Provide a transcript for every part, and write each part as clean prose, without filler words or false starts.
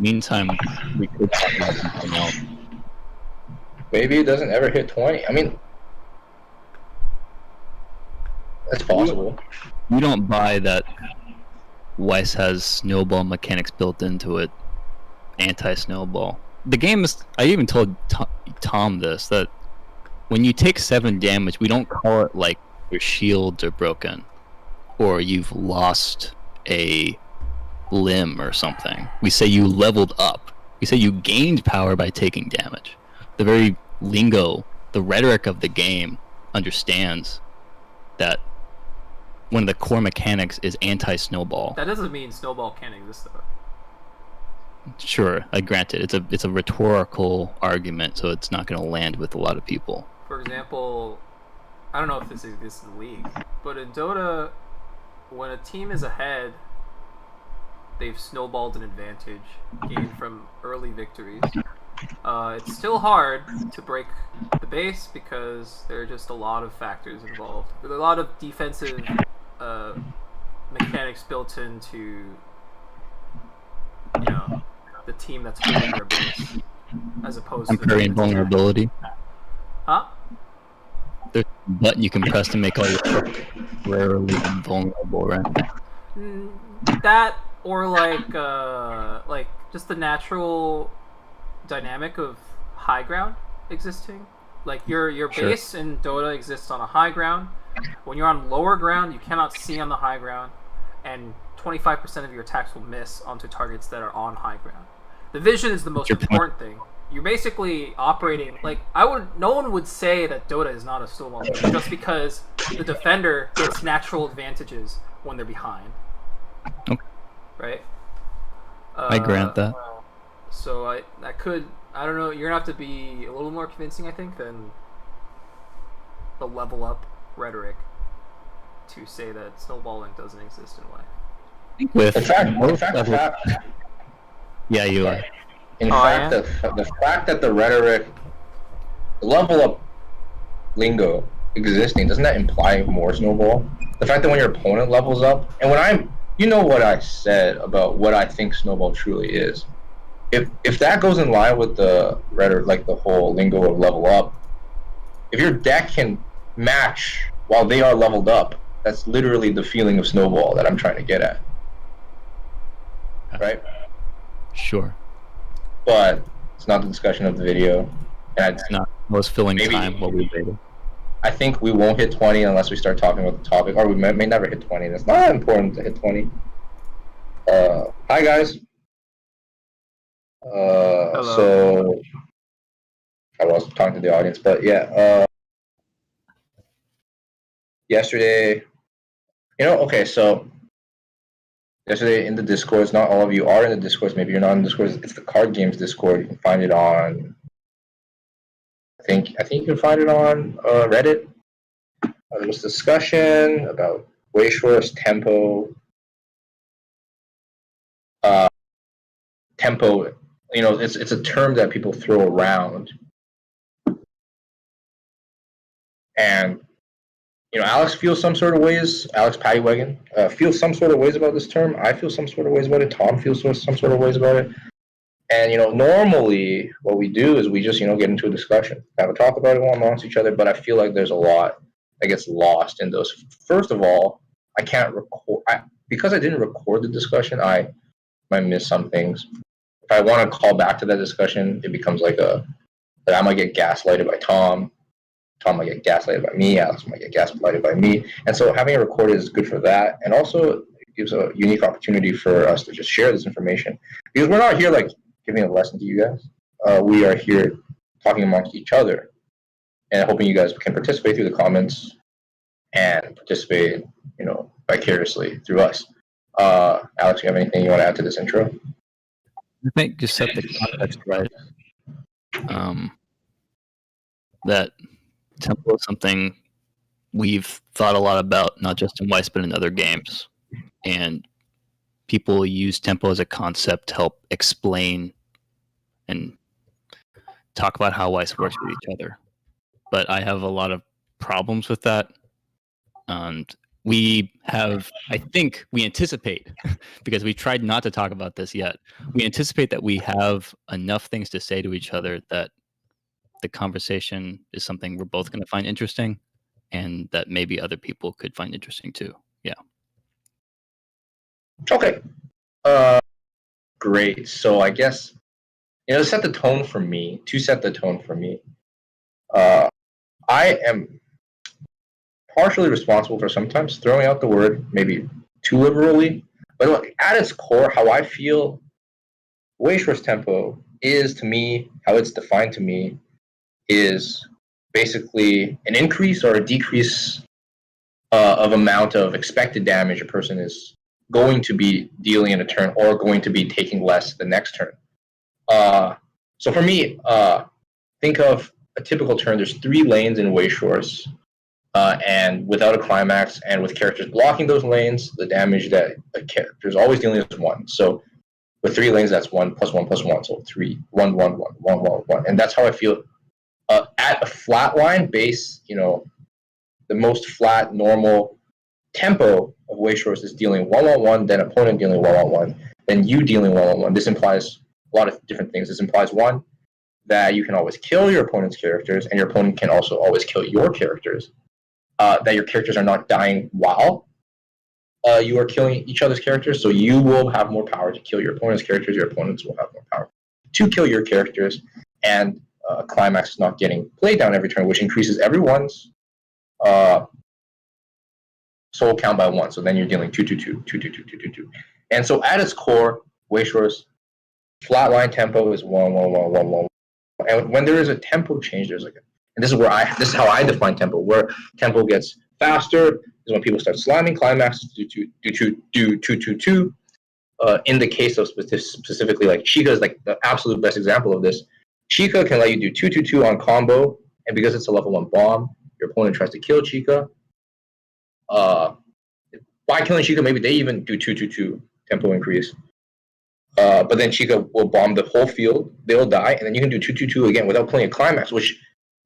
Meantime, we could talk about something else. Maybe it doesn't ever hit 20. I mean, that's possible. You don't buy that Weiss has snowball mechanics built into it, anti-snowball. The game is... I even told Tom this, that when you take 7 damage, we don't call it like your shields are broken or you've lost a limb or something. We say you leveled up. We say you gained power by taking damage. The very lingo, the rhetoric of the game understands that one of the core mechanics is anti-snowball. That doesn't mean snowball can't exist, though. Sure, I grant it. It's a rhetorical argument, so it's not going to land with a lot of people. For example, I don't know if this exists in the league, but in Dota, when a team is ahead, they've snowballed an advantage gained from early victories. It's still hard to break the base because there are just a lot of factors involved. There are a lot of defensive mechanics built into, the team that's holding their base, as opposed to temporary invulnerability. Huh? There's a button you can press to make all your rarely invulnerable, right? That, or like just the natural dynamic of high ground existing. Like your base in Dota exists on a high ground. When you're on lower ground, you cannot see on the high ground, and 25% of your attacks will miss onto targets that are on high ground. The vision is the most important thing. You're basically operating like no one would say that Dota is not a snowball game just because the defender gets natural advantages when they're behind. Okay. Right? I grant that. So I don't know, you're gonna have to be a little more convincing, I think, than the level up rhetoric to say that snowballing doesn't exist in a way. Yeah, you are. In fact, the fact that the rhetoric, the level up lingo existing, doesn't that imply more snowball? The fact that when your opponent levels up, and what I said about what I think snowball truly is. If that goes in line with the rhetoric, like the whole lingo of level up, if your deck can match while they are leveled up, that's literally the feeling of snowball that I'm trying to get at. Right? Sure. But it's not the discussion of the video. And it's not most filling time what we waited. I think we won't hit 20 unless we start talking about the topic, or we may never hit 20. It's not important to hit 20. Hi guys. Hello. So I was talking to the audience, but yeah. Yesterday, so yesterday in the Discords, not all of you are in the Discords. Maybe you're not in the Discords. It's the Card Games Discord. You can find it on. I think you can find it on Reddit. There was discussion about Wayshor's tempo. Tempo, it's a term that people throw around, and Alex feels some sort of ways. Alex Pattywagon feels some sort of ways about this term. I feel some sort of ways about it. Tom feels some sort of ways about it. And normally what we do is we just get into a discussion, have a talk about it amongst each other. But I feel like there's a lot that gets lost in those. First of all, I can't record because I didn't record the discussion. I might miss some things. If I want to call back to that discussion, it becomes like I might get gaslighted by Tom. Tom might get gaslighted by me. Alex might get gaslighted by me. And so having it recorded is good for that. And also it gives a unique opportunity for us to just share this information. Because we're not here like giving a lesson to you guys. We are here talking amongst each other and hoping you guys can participate through the comments and participate, vicariously through us. Alex, you have anything you want to add to this intro? I think just set the context right. That tempo is something we've thought a lot about, not just in Weiss, but in other games. And people use tempo as a concept to help explain and talk about how Weiss works with each other. But I have a lot of problems with that. And we have, I think we anticipate, because we tried not to talk about this yet, we anticipate that we have enough things to say to each other that the conversation is something we're both going to find interesting and that maybe other people could find interesting too. Yeah. Okay. Great. So I guess, to set the tone for me, I am partially responsible for sometimes throwing out the word maybe too liberally. But look, at its core, how I feel Wayshor's tempo is, to me, how it's defined to me, is basically an increase or a decrease of amount of expected damage a person is going to be dealing in a turn or going to be taking less the next turn. So for me, think of a typical turn. There's 3 lanes in Wayshores, and without a climax and with characters blocking those lanes, the damage that a character is always dealing is 1. So with 3 lanes, that's 1 plus 1 plus 1. So 3, 1, 1, 1, 1, 1, 1. And that's how I feel at a flat line base, the most flat, normal tempo of Wayshores is dealing 1-on-1, then opponent dealing 1-on-1, then you dealing 1-on-1. This implies a lot of different things. This implies, 1, that you can always kill your opponent's characters, and your opponent can also always kill your characters. That your characters are not dying while you are killing each other's characters, so you will have more power to kill your opponent's characters, your opponents will have more power to kill your characters, and climax is not getting played down every turn, which increases everyone's soul count by 1. So then you're dealing 2-2-2, 2-2-2, 2-2-2. And so at its core, Wayshore's flatline tempo is 1-1-1-1-1. And when there is a tempo change, there's and this is how I define tempo, where tempo gets faster is when people start slamming climaxes do 2-2-2. In the case of specifically, like Chica is like the absolute best example of this. Chica can let you do 2-2-2 on combo, and because it's a level 1 bomb, your opponent tries to kill Chica. By killing Chica, maybe they even do 2-2-2 tempo increase. But then Chica will bomb the whole field, they'll die, and then you can do 2-2-2 again without playing a climax, which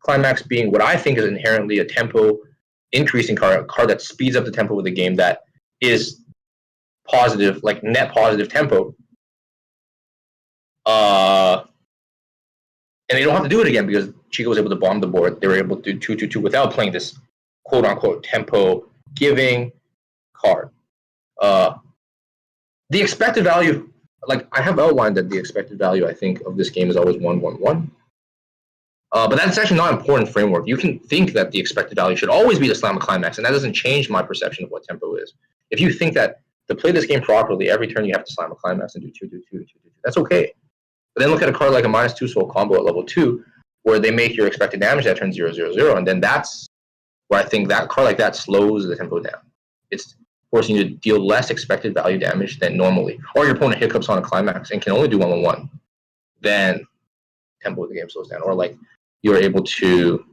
climax being what I think is inherently a tempo increasing card, a card that speeds up the tempo of the game, that is positive, like net positive tempo. And they don't have to do it again because Chica was able to bomb the board. They were able to do 2-2-2 without playing this quote-unquote tempo giving card. The expected value, like I have outlined that the expected value, I think, of this game is always 1-1-1. But that's actually not an important framework. You can think that the expected value should always be the slam climax, and that doesn't change my perception of what tempo is. If you think that to play this game properly, every turn you have to slam a climax and do 2-2-2, that's okay. But then look at a card like a -2 soul combo at level 2, where they make your expected damage that turns 0-0-0, and then that's where I think that card like that slows the tempo down. It's forcing you to deal less expected value damage than normally. Or your opponent hiccups on a climax and can only do 1-1-1. Then tempo of the game slows down. Or like you're able to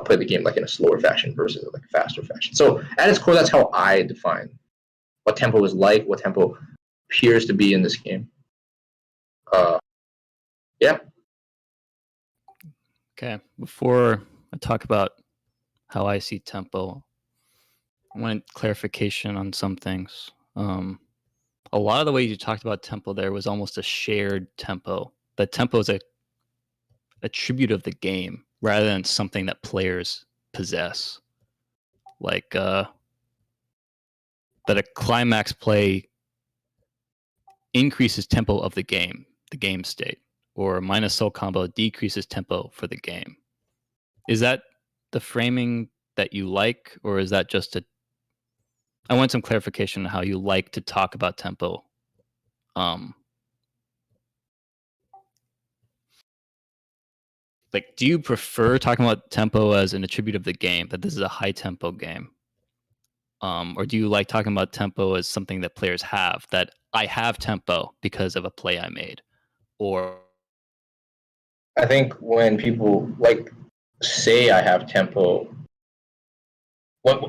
play the game like in a slower fashion versus like a faster fashion. So at its core, that's how I define what tempo is like, what tempo appears to be in this game. Yeah. Okay. Before I talk about how I see tempo, I want clarification on some things. A lot of the way you talked about tempo there was almost a shared tempo. That tempo is a attribute of the game rather than something that players possess. Like that a climax play increases tempo of the game state, or a -soul combo decreases tempo for the game. Is that the framing that you like, or is that just a... I want some clarification on how you like to talk about tempo. Like, do you prefer talking about tempo as an attribute of the game, that this is a high tempo game? Or do you like talking about tempo as something that players have, that I have tempo because of a play I made? Or I think when people like say I have tempo,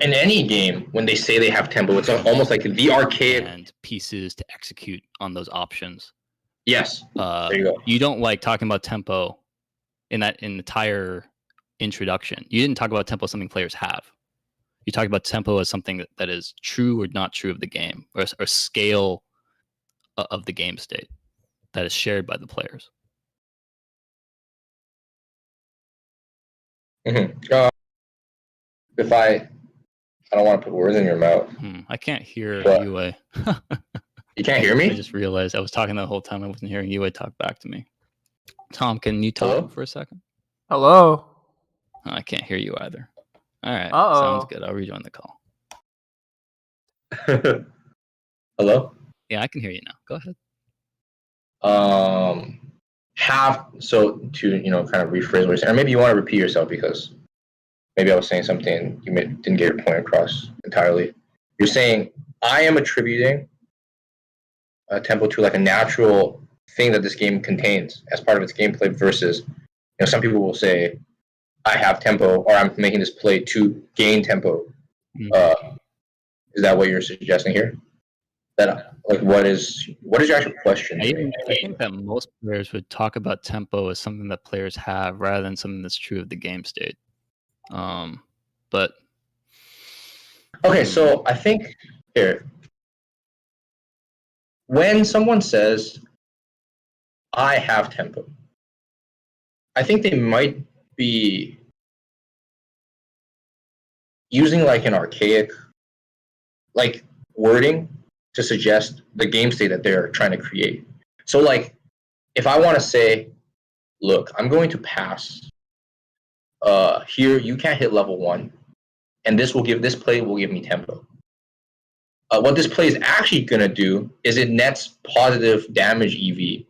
in any game, when they say they have tempo, it's almost like the archaic and pieces to execute on those options. Yes. There you go. You don't like talking about tempo in the entire introduction. You didn't talk about tempo as something players have. You talk about tempo as something that is true or not true of the game, or scale of the game state that is shared by the players. If I don't want to put words in your mouth. I can't hear But- Yue. You can't hear me? I just realized I was talking the whole time. I wasn't hearing Yue talk back to me. Tom, can you talk Hello? for a second? Hello. Oh, I can't hear you either. All right, Uh-oh. sounds good. I'll rejoin the call. Hello? Yeah, I can hear you now. Go ahead. So to kind of rephrase what you're saying, or maybe you want to repeat yourself because maybe I was saying something didn't get your point across entirely. You're saying I am attributing a tempo to like a natural thing that this game contains as part of its gameplay versus some people will say I have tempo or I'm making this play to gain tempo. Is that what you're suggesting here? That like what is your actual question? I think that most players would talk about tempo as something that players have rather than something that's true of the game state. But okay, so I think here when someone says I have tempo, I think they might be using like an archaic like wording to suggest the game state that they're trying to create. So like if I want to say, look, I'm going to pass here you can't hit level 1 and this play will give me tempo. What this play is actually going to do is it nets positive damage EV.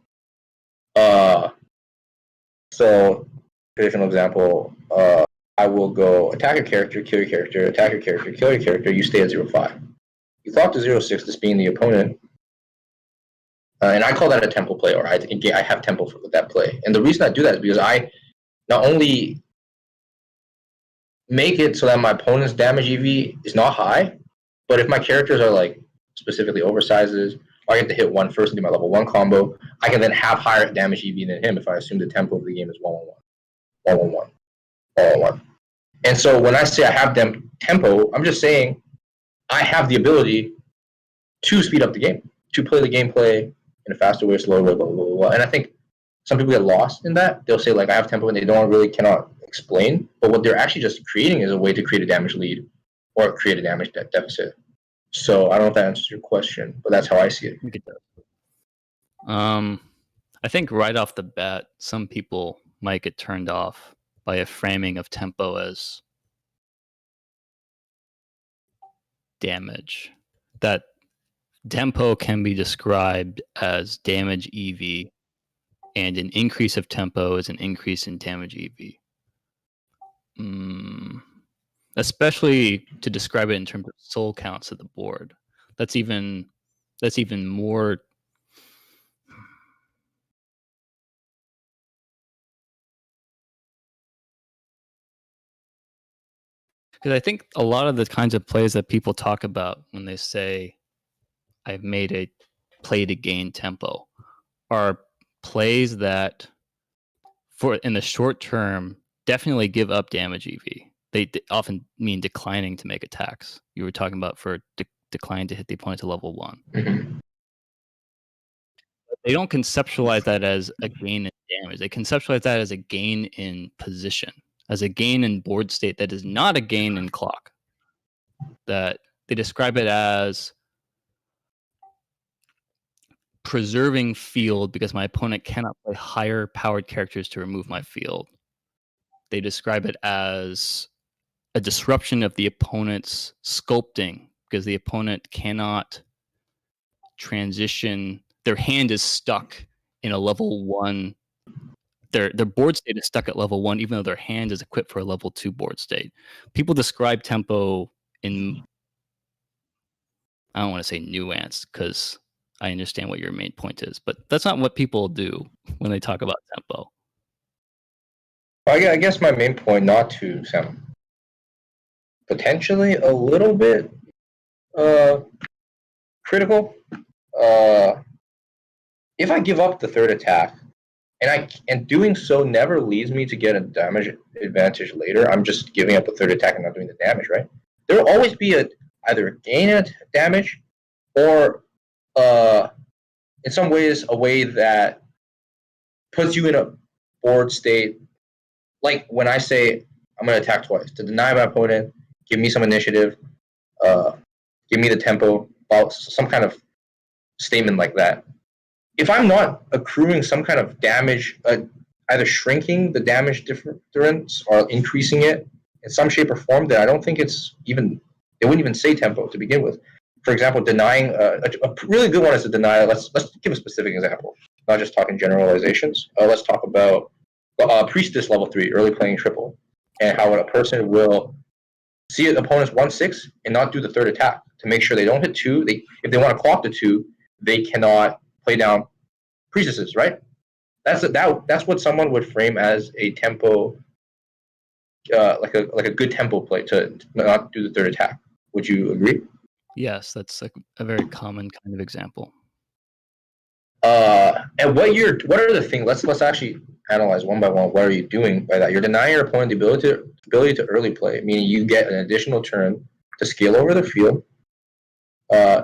So traditional example, I will go attack your character, kill your character, attack your character, kill your character, you stay at 0-5. You clock to 0-6, this being the opponent, and I call that a tempo play, or I have tempo with that play. And the reason I do that is because I not only make it so that my opponent's damage EV is not high, but if my characters are like specifically oversizes, or I get to hit 1 first and do my level 1 combo, I can then have higher damage EV than him if I assume the tempo of the game is 1-1, 1-1, 1-1. And so when I say I have tempo, I'm just saying I have the ability to speed up the game, to play the gameplay in a faster way, slower way, blah, blah, blah, blah. And I think some people get lost in that. They'll say, like, I have tempo, and they cannot explain. But what they're actually just creating is a way to create a damage lead or create a damage deficit. So I don't know if that answers your question, but that's how I see it. I think right off the bat, some people might get turned off by a framing of tempo as damage. That tempo can be described as damage EV, and an increase of tempo is an increase in damage EV. Especially to describe it in terms of soul counts of the board. That's even more. Because I think a lot of the kinds of plays that people talk about when they say, I've made a play to gain tempo, are plays that, in the short term, definitely give up damage EV. They often mean declining to make attacks. You were talking about for decline to hit the opponent to level 1. Mm-hmm. They don't conceptualize that as a gain in damage. They conceptualize that as a gain in position, as a gain in board state that is not a gain in clock. That they describe it as preserving field because my opponent cannot play higher powered characters to remove my field. They describe it as a disruption of the opponent's sculpting because the opponent cannot transition. Their hand is stuck in a level 1. Their board state is stuck at level 1, even though their hand is equipped for a level 2 board state. People describe tempo in, I don't want to say nuance because I understand what your main point is, but that's not what people do when they talk about tempo. I guess my main point, not to sound potentially a little bit critical, if I give up the third attack, and doing so never leads me to get a damage advantage later, I'm just giving up the third attack and not doing the damage, right? there will always be either a gain at damage or in some ways a way that puts you in a board state. Like when I say I'm going to attack twice to deny my opponent, give me some initiative, give me the tempo, some kind of statement like that. If I'm not accruing some kind of damage, either shrinking the damage difference or increasing it in some shape or form, then I don't think it's even. They wouldn't even say tempo to begin with. For example, denying a really good one is to deny. Let's give a specific example, not just talking generalizations. Let's talk about Priestess level 3, early playing triple, and how a person will see an opponent's 1/6 and not do the third attack to make sure they don't hit 2. If they want to clock the 2, they cannot play down priestesses, right? That's what someone would frame as a tempo, like a good tempo play to not do the third attack. Would you agree? Yes, that's like a very common kind of example. And what are the things? Let's actually analyze one by one. What are you doing by that? You're denying your opponent the ability to early play, meaning you get an additional turn to scale over the field.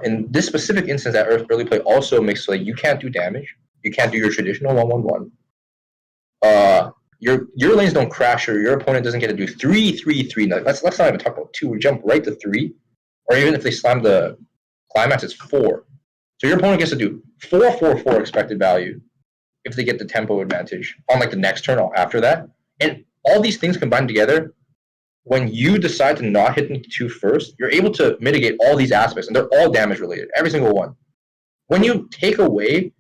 In this specific instance, that early play also makes so that you can't do damage. You can't do your traditional 1/1. Your lanes don't crash, or your opponent doesn't get to do 3/3/3. Let's not even talk about 2. We jump right to 3, or even if they slam the climax, it's 4. So your opponent gets to do 4/4/4 expected value if they get the tempo advantage on like the next turn or after that. And all these things combined together, when you decide to not hit the 2 first, you're able to mitigate all these aspects, and they're all damage related, every single one. When you take away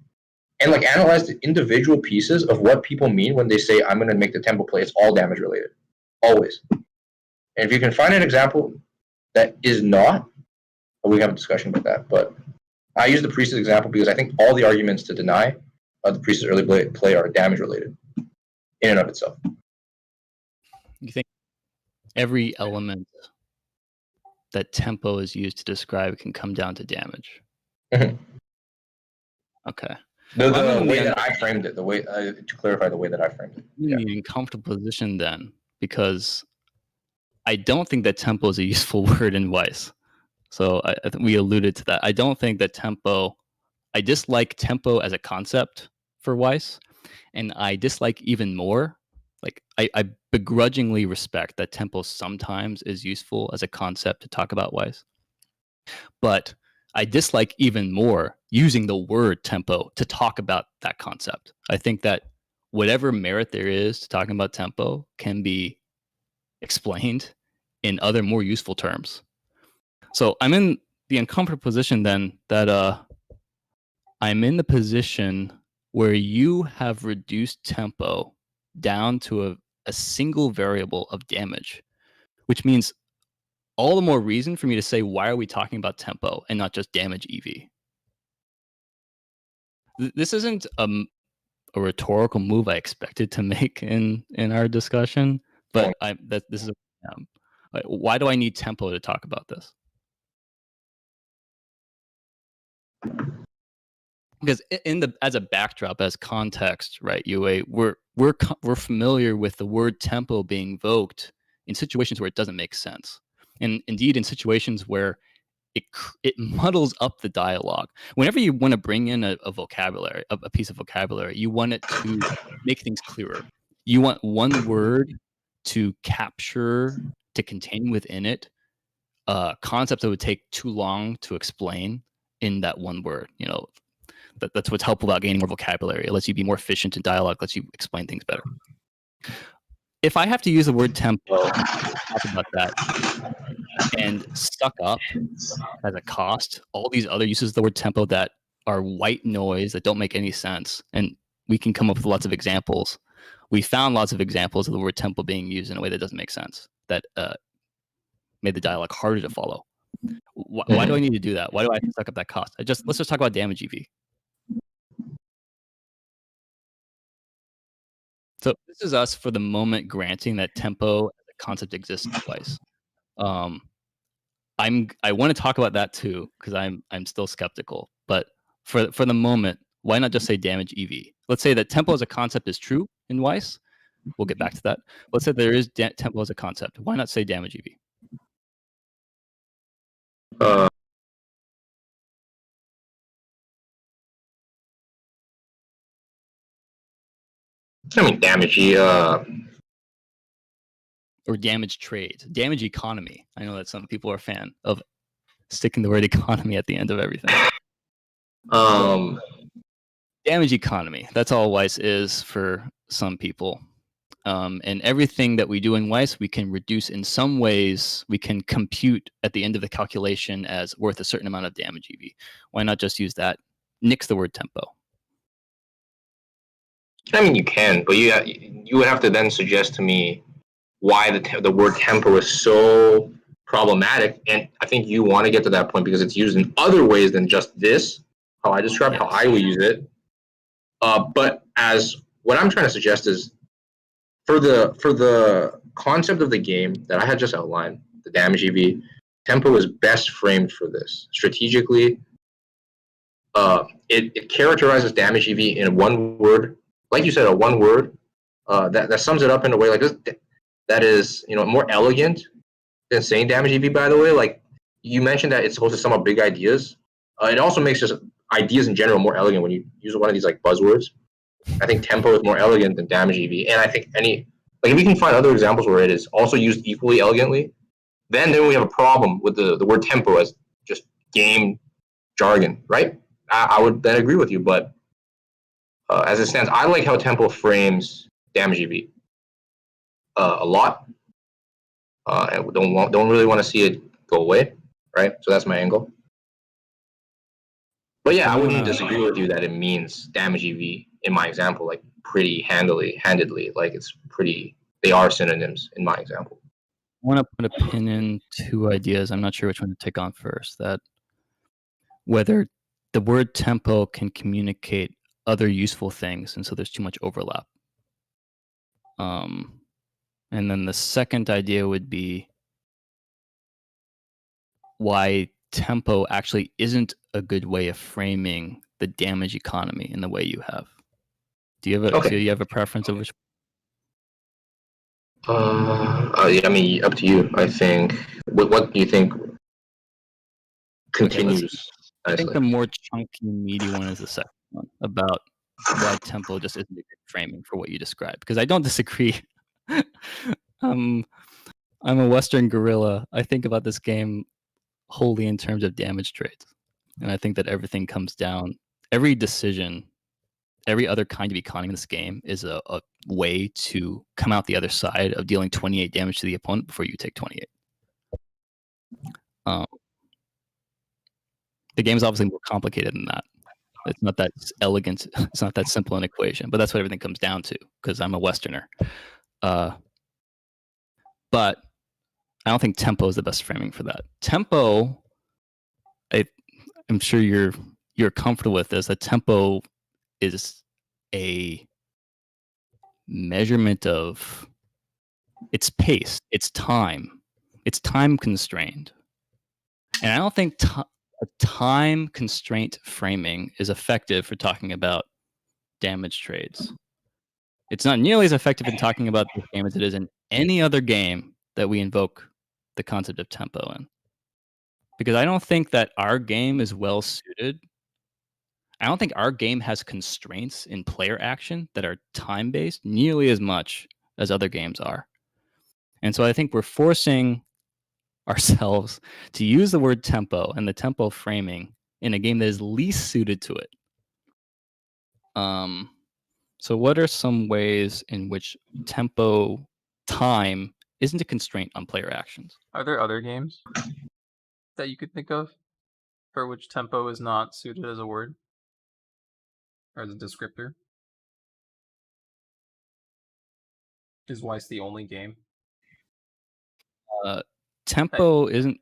and like analyze the individual pieces of what people mean when they say I'm going to make the tempo play, it's all damage related, always. And if you can find an example that is not, we have a discussion about that. But I use the Priestess example because I think all the arguments to deny the Priestess early play are damage related in and of itself. You think every element that tempo is used to describe can come down to damage? Mm-hmm. Okay. The way that I framed it, to clarify the way that I framed it. I'm in an uncomfortable position then, because I don't think that tempo is a useful word in Weiss. So I think we alluded to that. I don't think that tempo. I dislike tempo as a concept for Weiss, and I dislike even more. Like I begrudgingly respect that tempo sometimes is useful as a concept to talk about Weiss, but I dislike even more using the word tempo to talk about that concept. I think that whatever merit there is to talking about tempo can be explained in other more useful terms. So I'm in the uncomfortable position then that I'm in the position where you have reduced tempo down to a single variable of damage, which means all the more reason for me to say, why are we talking about tempo and not just damage EV? This isn't a rhetorical move I expected to make in our discussion, but this is why do I need tempo to talk about this? Because as a backdrop, as context, right, UA, we're familiar with the word tempo being invoked in situations where it doesn't make sense, and indeed in situations where it muddles up the dialogue. Whenever you want to bring in a vocabulary, a piece of vocabulary, you want it to make things clearer. You want one word to contain within it concepts that would take too long to explain in that one word. You know, that's what's helpful about gaining more vocabulary. It lets you be more efficient in dialogue, lets you explain things better. If I have to use the word tempo to talk about that and suck up as a cost all these other uses of the word tempo that are white noise that don't make any sense, and we can come up with lots of examples. We found lots of examples of the word tempo being used in a way that doesn't make sense, that made the dialogue harder to follow. Why do I need to do that? Why do I have to suck up that cost? Let's just talk about damage EV. So this is us for the moment granting that tempo as a concept exists twice. I want to talk about that too because I'm still skeptical. But for the moment, why not just say damage EV? Let's say that tempo as a concept is true in Weiss. We'll get back to that. Let's say there is tempo as a concept. Why not say damage EV? Uh, I mean, damagey. Or damage trades, damage economy. I know that some people are a fan of sticking the word economy at the end of everything. Damage economy. That's all Weiss is for some people. And everything that we do in Weiss, we can reduce in some ways. We can compute at the end of the calculation as worth a certain amount of damage EV. Why not just use that? Nix the word tempo. I mean, you can, but you would have to then suggest to me why the word tempo is so problematic. And I think you want to get to that point because it's used in other ways than just this, how I described, how I would use it. But as what I'm trying to suggest is for the concept of the game that I had just outlined, the damage EV, tempo is best framed for this. Strategically, it characterizes damage EV in one word, like you said, a one word that sums it up in a way like this. That is, more elegant than saying damage EV. By the way, like you mentioned that it's supposed to sum up big ideas. It also makes just ideas in general more elegant when you use one of these like buzzwords. I think tempo is more elegant than damage EV, and I think if we can find other examples where it is also used equally elegantly, then we have a problem with the word tempo as just game jargon, right? I would then agree with you, but as it stands, I like how tempo frames damage EV a lot. And don't really want to see it go away, right? So that's my angle. But yeah, I wouldn't disagree with you that it means damage EV in my example, like pretty handedly, like it's pretty. They are synonyms in my example. I want to put a pin in two ideas. I'm not sure which one to take on first. That whether the word tempo can communicate other useful things, and so there's too much overlap. And then the second idea would be why tempo actually isn't a good way of framing the damage economy in the way you have. Do you have a preference of which? Yeah, I mean, up to you. I think. What do you think continues? I think the more chunky, meaty one is the second one, about why tempo just isn't a good framing for what you described. Because I don't disagree. I'm a Western gorilla. I think about this game wholly in terms of damage trades. And I think that everything comes down, every decision, every other kind of economy in this game is a way to come out the other side of dealing 28 damage to the opponent before you take 28. The game is obviously more complicated than that. It's not that elegant. It's not that simple an equation, but that's what everything comes down to because I'm a Westerner. But I don't think tempo is the best framing for that. Tempo, I'm sure you're comfortable with this. That tempo is a measurement of its pace, its time constrained, and I don't think a time constraint framing is effective for talking about damage trades. It's not nearly as effective in talking about this game as it is in any other game that we invoke the concept of tempo in. Because I don't think that our game is well suited. I don't think our game has constraints in player action that are time-based nearly as much as other games are. And so I think we're forcing ourselves to use the word tempo and the tempo framing in a game that is least suited to it. So what are some ways in which tempo time isn't a constraint on player actions? Are there other games that you could think of for which tempo is not suited as a word or as a descriptor? Is Weiss the only game? Tempo isn't.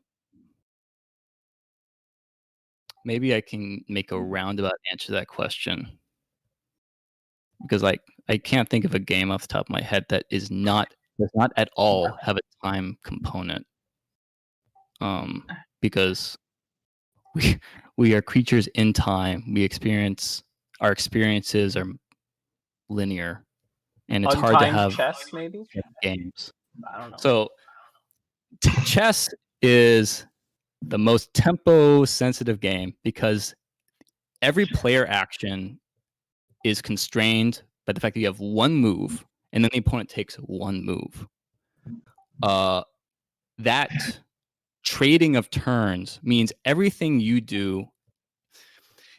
Maybe I can make a roundabout answer to that question. Because I can't think of a game off the top of my head that does not at all have a time component. Because we are creatures in time. Our experiences are linear, and it's hard to have chess, maybe games. I don't know. So chess is the most tempo sensitive game because every player action is constrained by the fact that you have one move and then the opponent takes one move. That trading of turns means everything you do,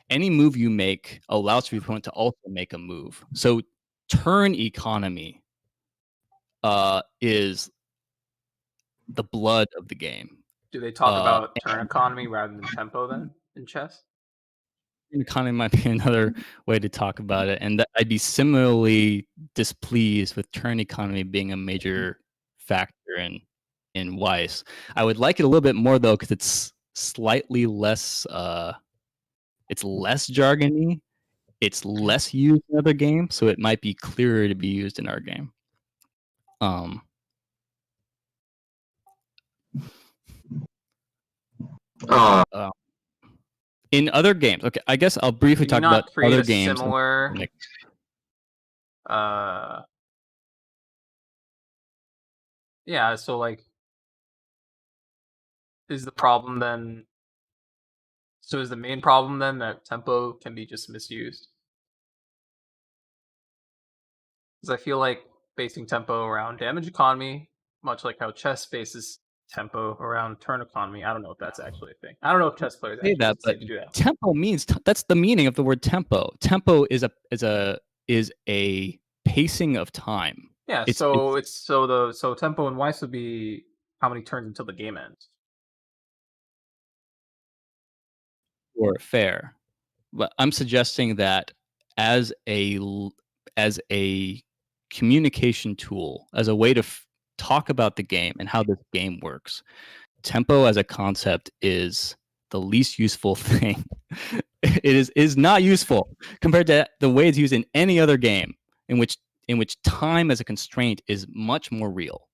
any move you make allows for your opponent to also make a move. So turn economy is the blood of the game. Do they talk about turn economy rather than tempo then in chess? Economy might be another way to talk about it, and I'd be similarly displeased with turn economy being a major factor in Weiss. I would like it a little bit more though, because it's slightly less. It's less jargony. It's less used in other games, so it might be clearer to be used in our game. In other games, okay, I guess I'll briefly talk about other games. Similar, yeah. So like, is the problem then? So is the main problem then that tempo can be just misused? Because I feel like basing tempo around damage economy, much like how chess bases tempo around turn economy. I don't know if that's actually a thing. I don't know if chess players say that, but do that. Tempo means that's the meaning of the word tempo. Tempo is a pacing of time. Yeah, so tempo in Weiss would be how many turns until the game ends. Or fair, but I'm suggesting that as a communication tool, as a way to talk about the game and how this game works, tempo as a concept is the least useful thing. It is not useful compared to the way it's used in any other game in which time as a constraint is much more real,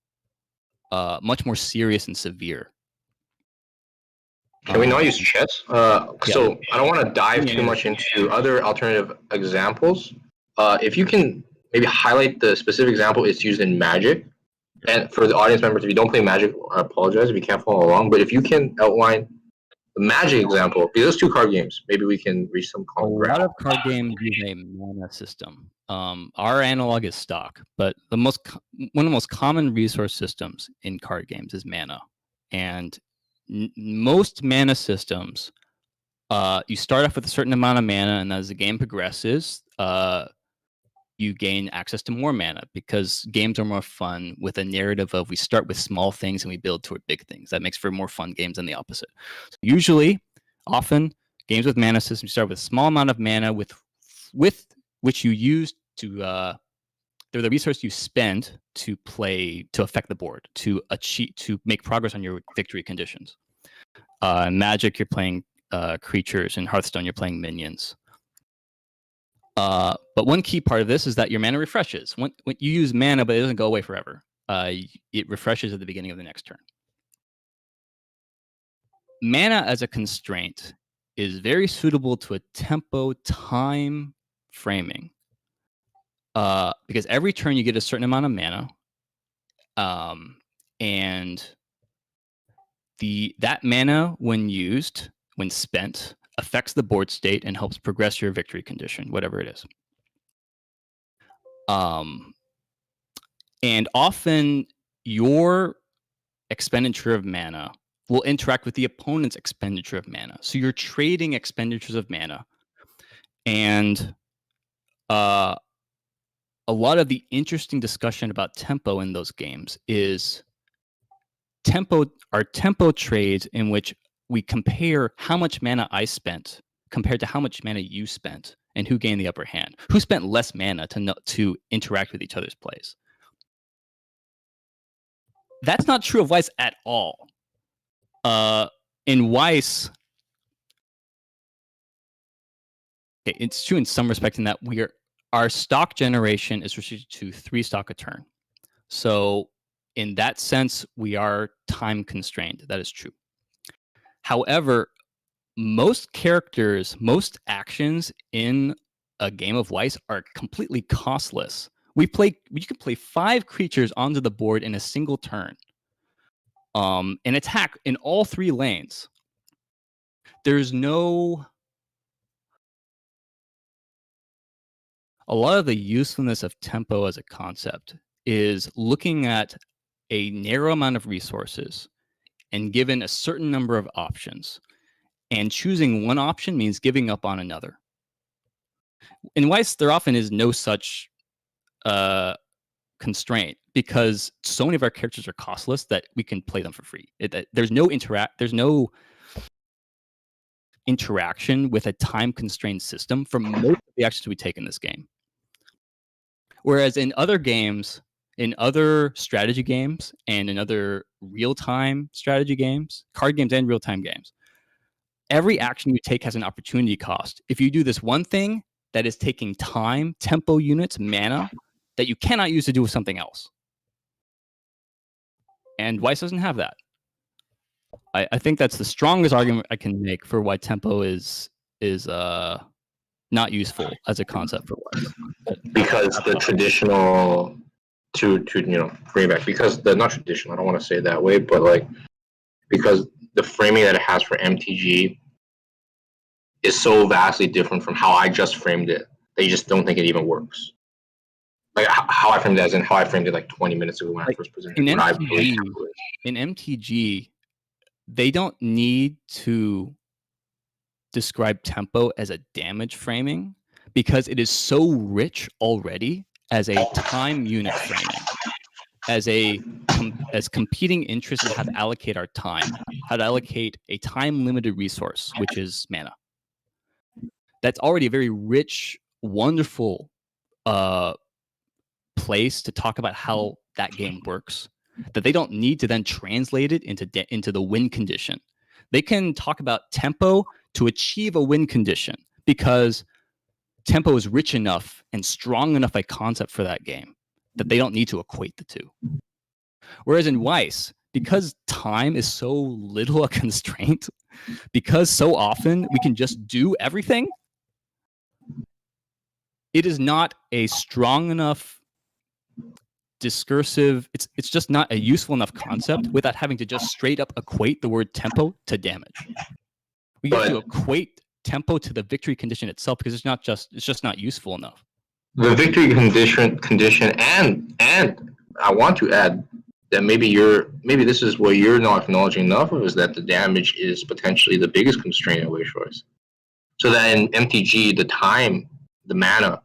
much more serious and severe. Can we not use chess? So I don't want to dive too much into other alternative examples. If you can maybe highlight the specific example it's used in Magic, and for the audience members, if you don't play Magic, I apologize if you can't follow along. But if you can outline the Magic example, because those two card games, maybe we can reach some common ground. A lot of card games use a mana system. Our analog is stock, but one of the most common resource systems in card games is mana, and most mana systems, you start off with a certain amount of mana, and as the game progresses, you gain access to more mana because games are more fun with a narrative of we start with small things and we build toward big things. That makes for more fun games than the opposite. So usually, often, games with mana systems start with a small amount of mana with which you use to they're the resource you spend to affect the board, to make progress on your victory conditions. In Magic, you're playing creatures. In Hearthstone, you're playing minions. But one key part of this is that your mana refreshes. When you use mana, but it doesn't go away forever. It refreshes at the beginning of the next turn. Mana as a constraint is very suitable to a tempo time framing. Because every turn you get a certain amount of mana, and that mana, when spent, affects the board state and helps progress your victory condition, whatever it is. And often your expenditure of mana will interact with the opponent's expenditure of mana. So you're trading expenditures of mana. And a lot of the interesting discussion about tempo in those games is tempo trades in which we compare how much mana I spent compared to how much mana you spent and who gained the upper hand. Who spent less mana to interact with each other's plays. That's not true of Weiss at all. In Weiss, it's true in some respect in that our stock generation is restricted to 3 stock a turn. So in that sense, we are time constrained. That is true. However, most characters, most actions in a game of Weiss are completely costless. You can play 5 creatures onto the board in a single turn, and attack in all 3 lanes there's no. A lot of the usefulness of tempo as a concept is looking at a narrow amount of resources and given a certain number of options, and choosing one option means giving up on another. In Weiss, there often is no such constraint because so many of our characters are costless that we can play them for free. There's no interaction with a time constrained system for most of the actions we take in this game. Whereas in other games, in other strategy games, and in other real-time strategy games, card games and real-time games, every action you take has an opportunity cost. If you do this one thing that is taking time, tempo units, mana, that you cannot use to do something else. And Weiss doesn't have that. I think that's the strongest argument I can make for why tempo is not useful as a concept for Weiss. Because the traditional to bring it back, because the not traditional, I don't want to say it that way, but like because the framing that it has for MTG is so vastly different from how I just framed it that you just don't think it even works. Like how I framed it, as in how I framed it like 20 minutes ago when I first presented. In MTG, they don't need to describe tempo as a damage framing because it is so rich already as a time unit framing, as competing interests in how to allocate our time, how to allocate a time limited resource, which is mana. That's already a very rich, wonderful place to talk about how that game works, that they don't need to then translate it into the win condition. They can talk about tempo to achieve a win condition because tempo is rich enough and strong enough a concept for that game that they don't need to equate the two. Whereas in Weiss, because time is so little a constraint, because so often we can just do everything, it is not a strong enough discursive, it's just not a useful enough concept without having to just straight up equate the word tempo to damage. We have to equate tempo to the victory condition itself because it's just not useful enough. The victory condition and I want to add that maybe this is what you're not acknowledging enough of, is that the damage is potentially the biggest constraint in Weiss Schwarz. So that in MTG, the time, the mana,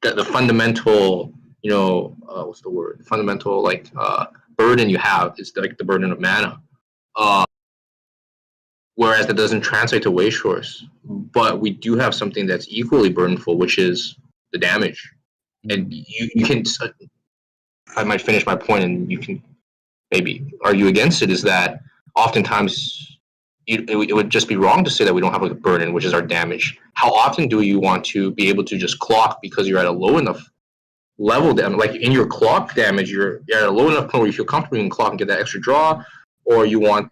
the fundamental, what's the word? Fundamental burden you have is like the burden of mana. Whereas that doesn't translate to Weiss Schwarz. But we do have something that's equally burdenful, which is the damage. And you can, I might finish my point and you can maybe argue against it, is that oftentimes it would just be wrong to say that we don't have a burden, which is our damage. How often do you want to be able to just clock because you're at a low enough level damage? Like in your clock damage, you're at a low enough point where you feel comfortable you can clock and get that extra draw, or you want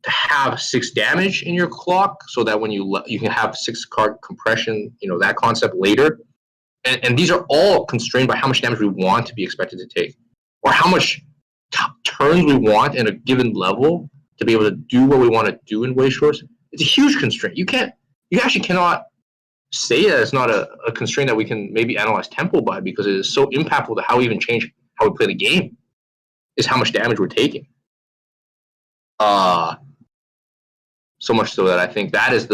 to have 6 damage in your clock so that when you can have 6 card compression, that concept later. And these are all constrained by how much damage we want to be expected to take, or how much turns we want in a given level to be able to do what we want to do in Weiss Schwarz. It's a huge constraint. You actually cannot say that it's not a constraint that we can maybe analyze tempo by, because it is so impactful to how we even change how we play the game, is how much damage we're taking. So much so that I think that is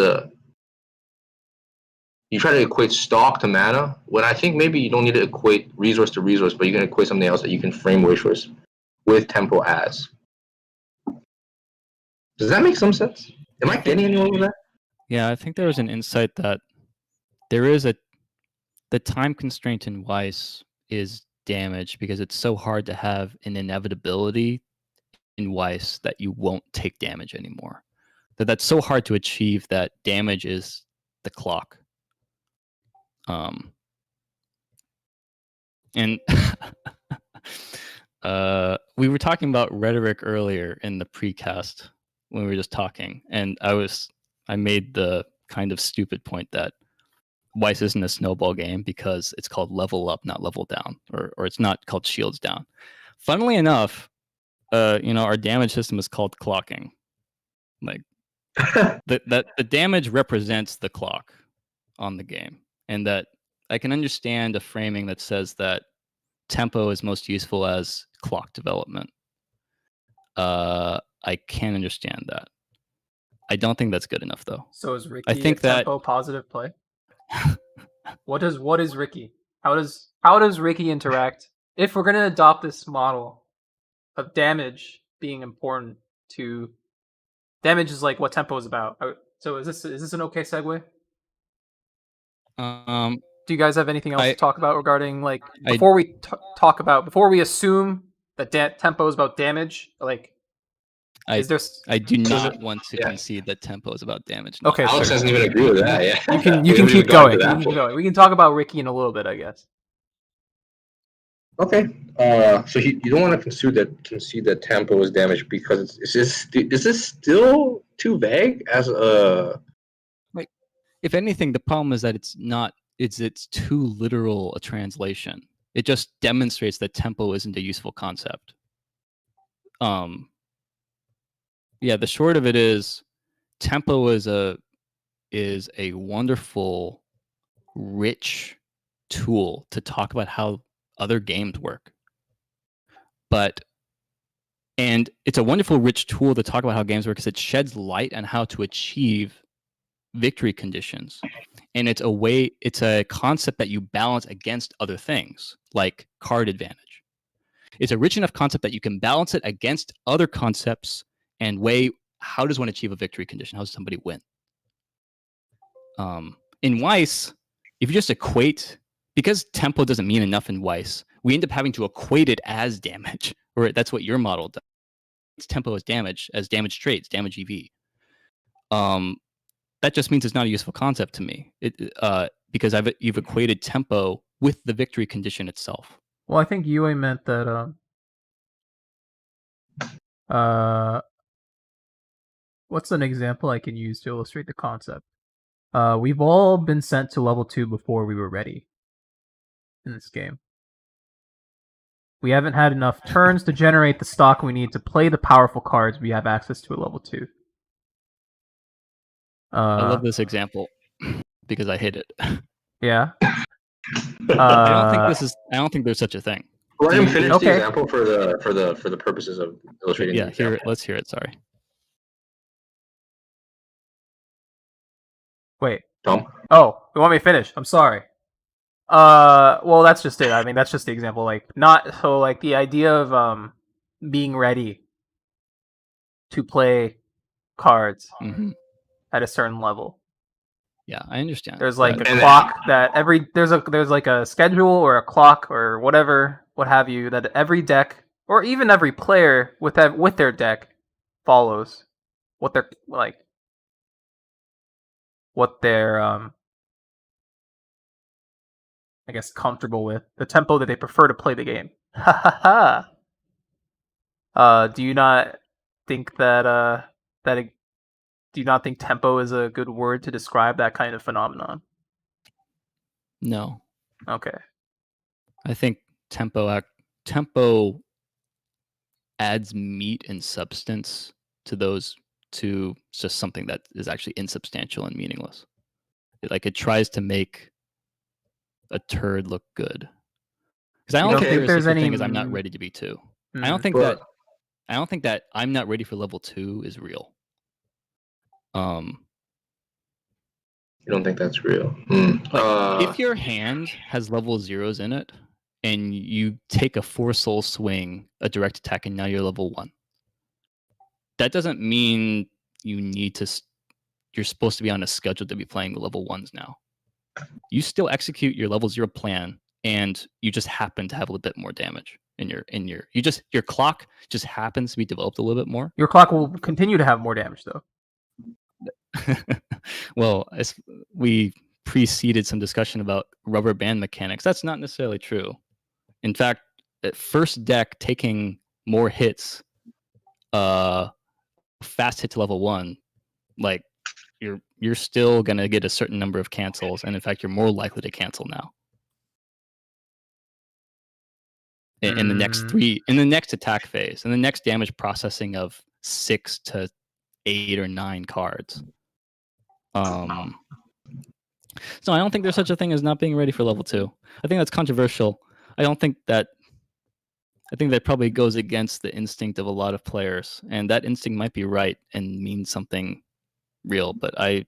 you try to equate stock to mana, when I think maybe you don't need to equate resource to resource, but you can equate something else that you can frame Weiss Schwarz with tempo as. Does that make some sense? Am I getting anywhere with that? Yeah, I think there was an insight that the time constraint in Weiss is damage because it's so hard to have an inevitability in Weiss that you won't take damage anymore. That's so hard to achieve that damage is the clock. And we were talking about rhetoric earlier in the precast when we were just talking, and I made the kind of stupid point that Weiss isn't a snowball game because it's called level up, not level down, or it's not called shields down. Funnily enough, our damage system is called clocking. Like, that the damage represents the clock on the game, and that I can understand a framing that says that tempo is most useful as clock development. I can understand that. I don't think that's good enough, though. So is Ricky I think a that tempo positive play? What is Ricky? How does Ricky interact? If we're gonna adopt this model of damage being important to damage is like what tempo is about. So is this an okay segue? um, Do you guys have anything else I to talk about regarding like I before we talk about before we assume that tempo is about damage? Like, I is there? I do So not want to yeah. concede that tempo is about damage. No. Okay, Alex sure. doesn't even agree with that. Yeah, You can We haven't keep even gotten going. to You that can keep point. going. We can talk about Ricky in a little bit, I guess. Okay. So you don't want to concede that tempo is damage because is this still too vague as a? Like, if anything, the problem is that it's too literal a translation. It just demonstrates that tempo isn't a useful concept. Yeah, the short of it is tempo is a wonderful, rich tool to talk about how other games work. And it's a wonderful, rich tool to talk about how games work because it sheds light on how to achieve victory conditions. And it's a concept that you balance against other things, like card advantage. It's a rich enough concept that you can balance it against other concepts and weigh how does one achieve a victory condition? How does somebody win? In Weiss, if you just equate, because tempo doesn't mean enough in Weiss, we end up having to equate it as damage, or that's what your model does. It's tempo as damage traits, damage EV. That just means it's not a useful concept to me. Because you've equated tempo with the victory condition itself. Well, I think Yue meant that what's an example I can use to illustrate the concept? We've all been sent to level 2 before we were ready in this game. We haven't had enough turns to generate the stock we need to play the powerful cards we have access to at level 2. I love this example because I hate it. Yeah. I don't think there's such a thing. Let him finish Okay. the example for the purposes of illustrating. Yeah, the example. let's hear it. Sorry. Wait. Tom. Oh, you want me to finish? I'm sorry. Well, that's just it. I mean, that's just the example. Like, not so like the idea of being ready to play cards at a certain level. Yeah, I understand. There's like that. a clock that there's like a schedule or a clock or whatever, what have you, that every deck or even every player with their deck follows what they're like, what they're I guess comfortable with, the tempo that they prefer to play the game. Ha ha ha. Do you not think that do you not think tempo is a good word to describe that kind of phenomenon? No. Okay. I think tempo adds meat and substance to just something that is actually insubstantial and meaningless. It tries to make a turd look good. Because I don't think there's such a thing as I'm not ready to be 2. I don't think that I'm not ready for level 2 is real. You don't think that's real? If your hand has level 0s in it, and you take a 4-soul swing, a direct attack, and now you're level 1, that doesn't mean you're supposed to be on a schedule to be playing the level 1s now. You still execute your level 0 plan, and you just happen to have a little bit more damage your clock just happens to be developed a little bit more. Your clock will continue to have more damage, though. Well, as we preceded some discussion about rubber band mechanics, that's not necessarily true. In fact, at first deck taking more hits, fast hit to level 1, like you're still gonna get a certain number of cancels, and in fact, you're more likely to cancel now. In the next attack phase, in the next damage processing of 6 to 8 or 9 cards. So I don't think there's such a thing as not being ready for level 2. I think that's controversial. I think that probably goes against the instinct of a lot of players, and that instinct might be right and means something real, but I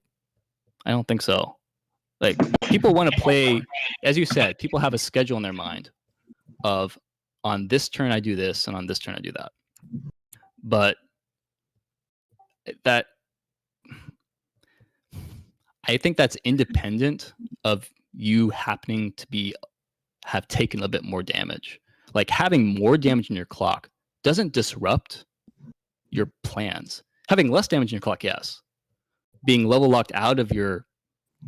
don't think so. Like, people want to play, as you said, people have a schedule in their mind of, on this turn I do this, and on this turn I do that. But that, I think that's independent of you happening to have taken a bit more damage. Like, having more damage in your clock doesn't disrupt your plans. Having less damage in your clock, yes. Being level locked out of your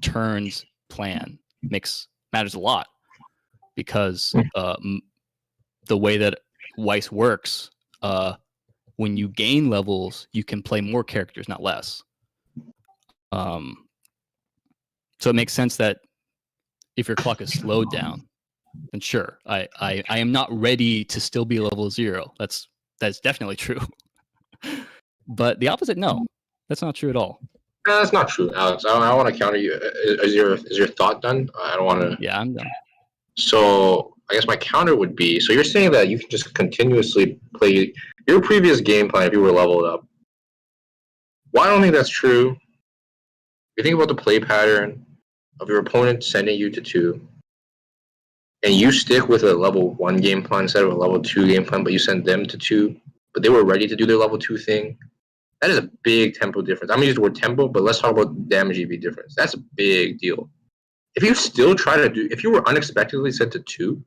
turn's plan matters a lot, because the way that Weiss works, when you gain levels, you can play more characters, not less. So it makes sense that if your clock is slowed down, then sure, I am not ready to still be level 0. That's definitely true. But the opposite, no, that's not true at all. No, that's not true, Alex. I want to counter you. Is your thought done? I don't want to. Yeah, I'm done. So I guess my counter would be: so you're saying that you can just continuously play your previous game plan if you were leveled up. Well, I don't think that's true. If you think about the play pattern of your opponent sending you to 2, and you stick with a level 1 game plan instead of a level 2 game plan, but you send them to 2, but they were ready to do their level 2 thing, that is a big tempo difference. I'm going to use the word tempo, but let's talk about damage EV difference. That's a big deal. If you still if you were unexpectedly sent to 2,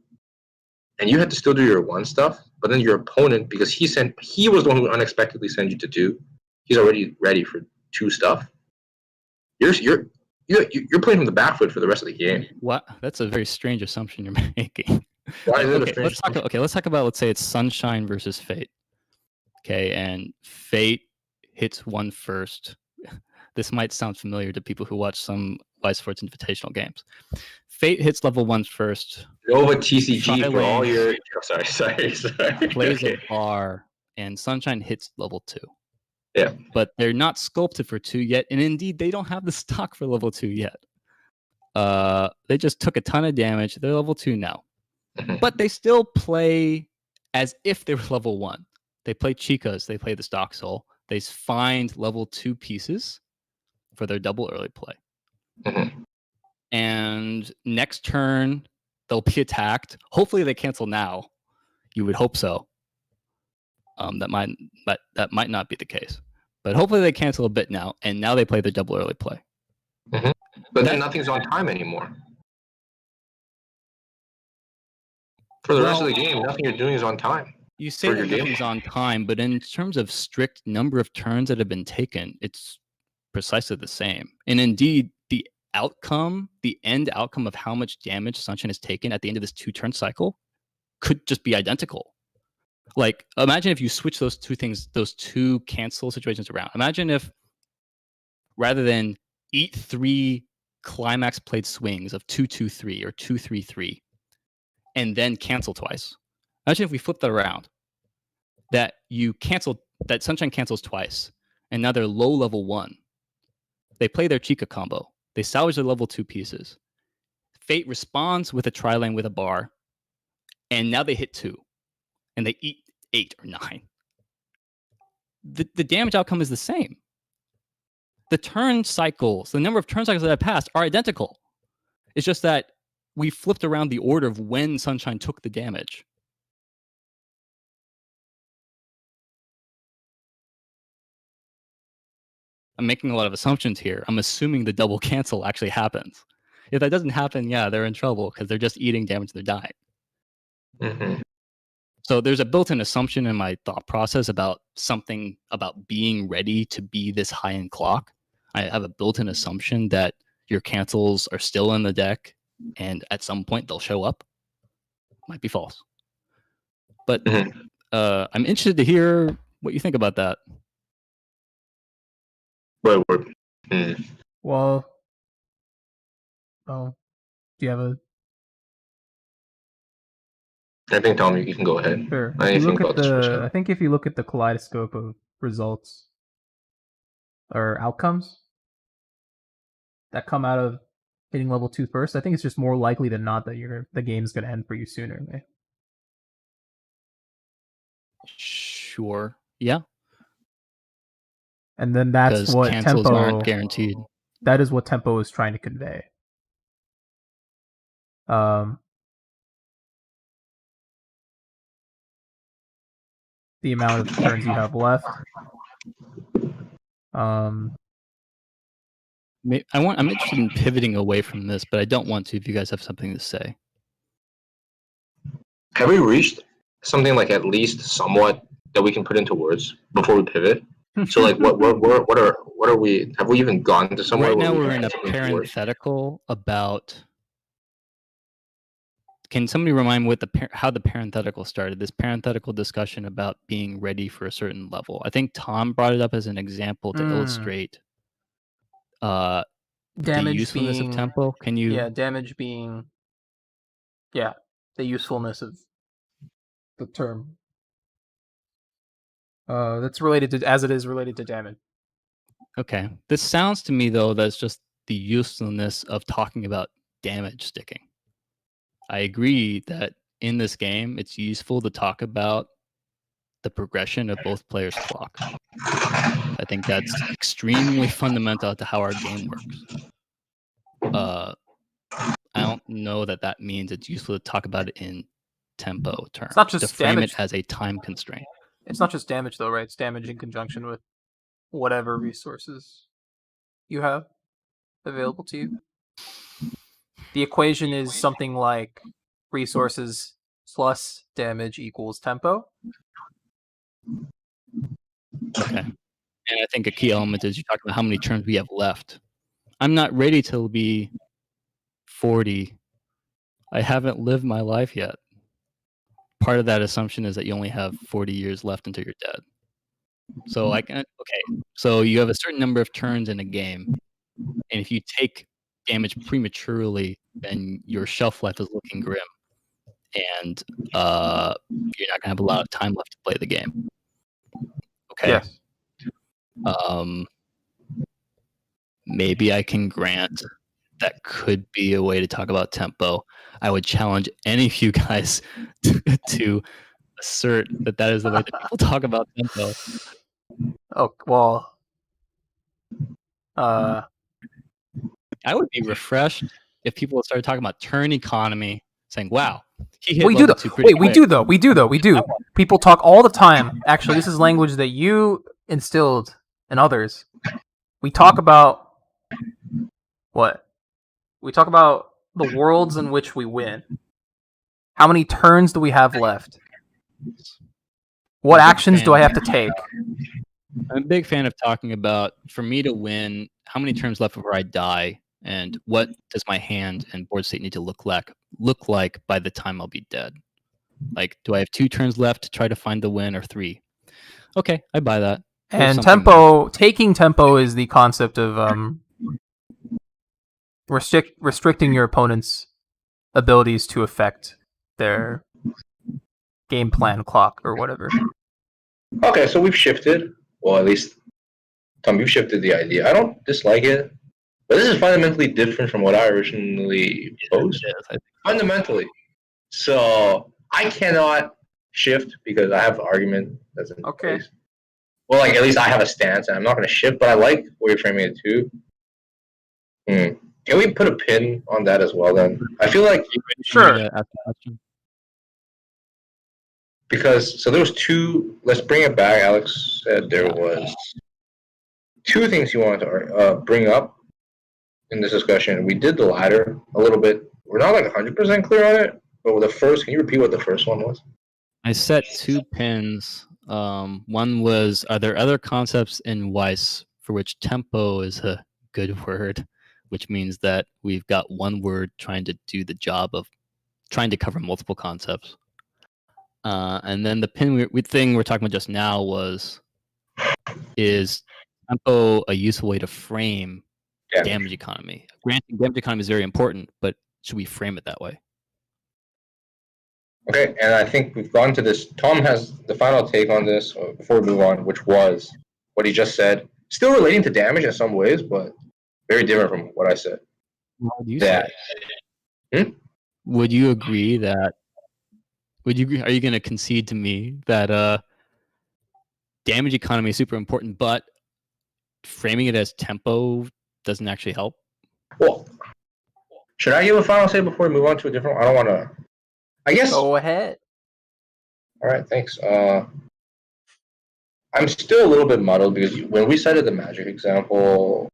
and you had to still do your 1 stuff, but then your opponent, because he was the one who unexpectedly sent you to 2, he's already ready for 2 stuff. You're playing from the back foot for the rest of the game. What? That's a very strange assumption you're making. Why is it okay, a strange assumption? Let's talk about, let's say it's Sunshine versus Fate. Okay, and Fate hits 1 first. This might sound familiar to people who watch some Vice Sports Invitational games. Fate hits level 1 first. Nova TCG for all your... Oh, sorry. Plays a bar, and Sunshine hits level 2. Yeah. But they're not sculpted for 2 yet, and indeed, they don't have the stock for level 2 yet. They just took a ton of damage. They're level 2 now. But they still play as if they were level 1. They play Chicas. They play the stock soul. They find level 2 pieces for their double early play. And next turn, they'll be attacked. Hopefully they cancel now. You would hope so. That might not be the case. But hopefully they cancel a bit now, and now they play their double early play. But then nothing's on time anymore. For the rest of the game, nothing you're doing is on time. You say that nothing's on time, but in terms of strict number of turns that have been taken, it's precisely the same. And indeed, the end outcome of how much damage Sunshine has taken at the end of this 2-turn cycle could just be identical. Like, imagine if you switch those 2 things, those 2 cancel situations around. Imagine if, rather than eat 3 climax played swings of 2-2-3 or 2-3-3, and then cancel twice. Imagine if we flip that around. That Sunshine cancels twice, and now they're low level 1. They play their Chica combo. They salvage their level 2 pieces. Fate responds with a tri-lane with a bar, and now they hit 2, and they eat 8 or 9. The damage outcome is the same. The turn cycles, the number of turn cycles that have passed are identical. It's just that we flipped around the order of when Sunshine took the damage. I'm making a lot of assumptions here. I'm assuming the double cancel actually happens. If that doesn't happen, yeah, they're in trouble because they're just eating damage and they're dying. So there's a built-in assumption in my thought process about something about being ready to be this high in clock. I have a built-in assumption that your cancels are still in the deck, and at some point they'll show up. Might be false. But I'm interested to hear what you think about that. Well, do you have a... I think, Tom, you can go ahead. Sure. I think if you look at the kaleidoscope of results, or outcomes that come out of hitting level 2 first, I think it's just more likely than not that the game's going to end for you sooner. Right? Sure. Yeah. And then that's Because what cancels tempo. aren't guaranteed. That is what tempo is trying to convey. The amount of turns you have left. I'm interested in pivoting away from this, but I don't want to if you guys have something to say. Have we reached something like at least somewhat that we can put into words before we pivot? So like what are we? Have we even gone to somewhere? Right now where we're in a parenthetical about. Can somebody remind me how the parenthetical started? This parenthetical discussion about being ready for a certain level. I think Tom brought it up as an example to illustrate the usefulness of tempo. Can you? Yeah, damage being. Yeah, the usefulness of the term. That's related to as it is related to damage. Okay, this sounds to me though that's just the usefulness of talking about damage sticking. I agree that in this game, it's useful to talk about the progression of both players' clock. I think that's extremely fundamental to how our game works. I don't know that means it's useful to talk about it in tempo terms. It's not just to frame damage. It as a time constraint. It's not just damage though, right? It's damage in conjunction with whatever resources you have available to you. The equation is something like resources plus damage equals tempo. Okay. And I think a key element is you talk about how many turns we have left. I'm not ready to be 40. I haven't lived my life yet. Part of that assumption is that you only have 40 years left until you're dead. So so you have a certain number of turns in a game, and if you take damage prematurely, then your shelf life is looking grim, and you're not gonna have a lot of time left to play the game. Okay. Yes. Maybe I can grant that could be a way to talk about tempo. I would challenge any of you guys to assert that is the way that people talk about tempo. Oh well. I would be refreshed if people started talking about turn economy, saying, "Wow, he hit we do level though. 2 pretty quick." We do though. We do. People talk all the time. Actually, this is language that you instilled in others. We talk about what? We talk about the worlds in which we win. How many turns do we have left? What actions do I have to take? I'm a big fan of talking about, for me to win, how many turns left before I die, and what does my hand and board state need to look like by the time I'll be dead? Like, do I have 2 turns left to try to find the win, or 3? Okay, I buy that. And tempo, taking tempo is the concept of restricting your opponent's abilities to affect their game plan clock or whatever. Okay, so we've shifted. Well, at least, Tom, you've shifted the idea. I don't dislike it, but this is fundamentally different from what I originally posed. Fundamentally. So I cannot shift because I have an argument that's in place. Well, like, at least I have a stance, and I'm not going to shift, but I like where you're framing it too. Can we put a pin on that as well, then? I feel like... Sure. Because, so there was 2... Let's bring it back. Alex said there was 2 things you wanted to bring up in this discussion. We did the latter a little bit. We're not, like, 100% clear on it, but the first... Can you repeat what the first one was? I set 2 pins. One was, are there other concepts in Weiss for which tempo is a good word, which means that we've got one word trying to do the job of trying to cover multiple concepts. And then the pin thing we're talking about just now is tempo a useful way to frame damage economy? Granted, damage economy is very important, but should we frame it that way? Okay, and I think we've gone to this. Tom has the final take on this before we move on, which was what he just said. still relating to damage in some ways, but very different from what I said. What would you That say? Would you agree that? Are you going to concede to me that damage economy is super important, but framing it as tempo doesn't actually help? well, should I give a final say before we move on to a different one? I don't want to. I guess. Go ahead. All right, thanks. I'm still a little bit muddled because when we cited the Magic example,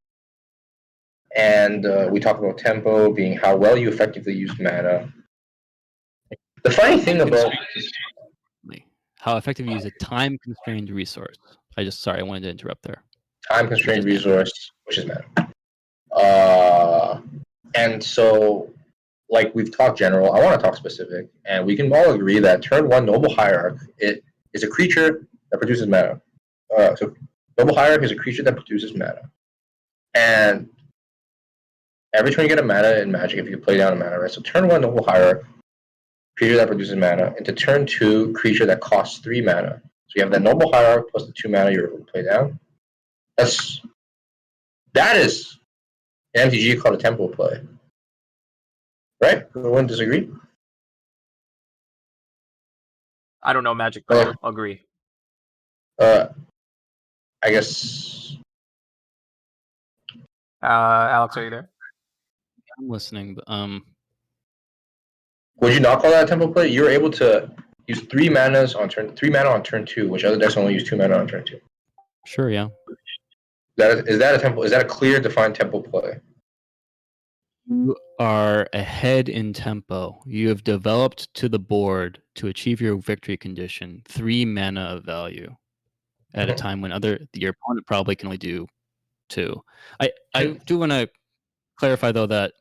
and we talked about tempo being how well you effectively use mana. The funny thing about how effective you use a time-constrained resource. I wanted to interrupt there. Time-constrained resource, which is mana. And so, like we've talked general, I want to talk specific, and we can all agree that turn 1 Noble Hierarch it is a creature that produces mana. So Noble Hierarch is a creature that produces mana, and every turn you get a mana in Magic if you play down a mana, right? So turn 1 Noble Hierarch, creature that produces mana, into turn 2 creature that costs 3 mana. So you have that Noble Hierarch plus the 2 mana you're able to play down. That is an MTG called a tempo play. Right? Everyone disagree? I don't know Magic, but I'll agree. I guess. Alex, are you there? I'm listening. But, would you not call that a tempo play? You're able to use 3 mana on turn 2, which other decks only use 2 mana on turn 2. Sure, yeah. Is that a tempo? Is that a clear, defined tempo play? You are ahead in tempo. You have developed to the board to achieve your victory condition 3 mana of value at a time when your opponent probably can only do 2. I do want to clarify though that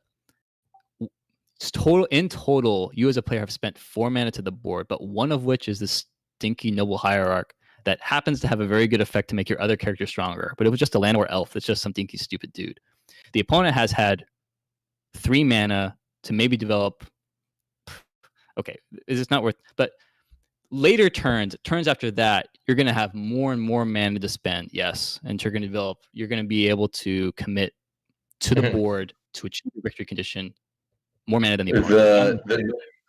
in total, you as a player have spent 4 mana to the board, but one of which is this stinky Noble Hierarch that happens to have a very good effect to make your other character stronger. But it was just a land or elf. It's just some dinky stupid dude. The opponent has had 3 mana to maybe develop. Okay, it's not worth. But later turns after that, you're going to have more and more mana to spend. Yes, and you're going to develop. You're going to be able to commit to the board to achieve the victory condition. More mana than the opponent.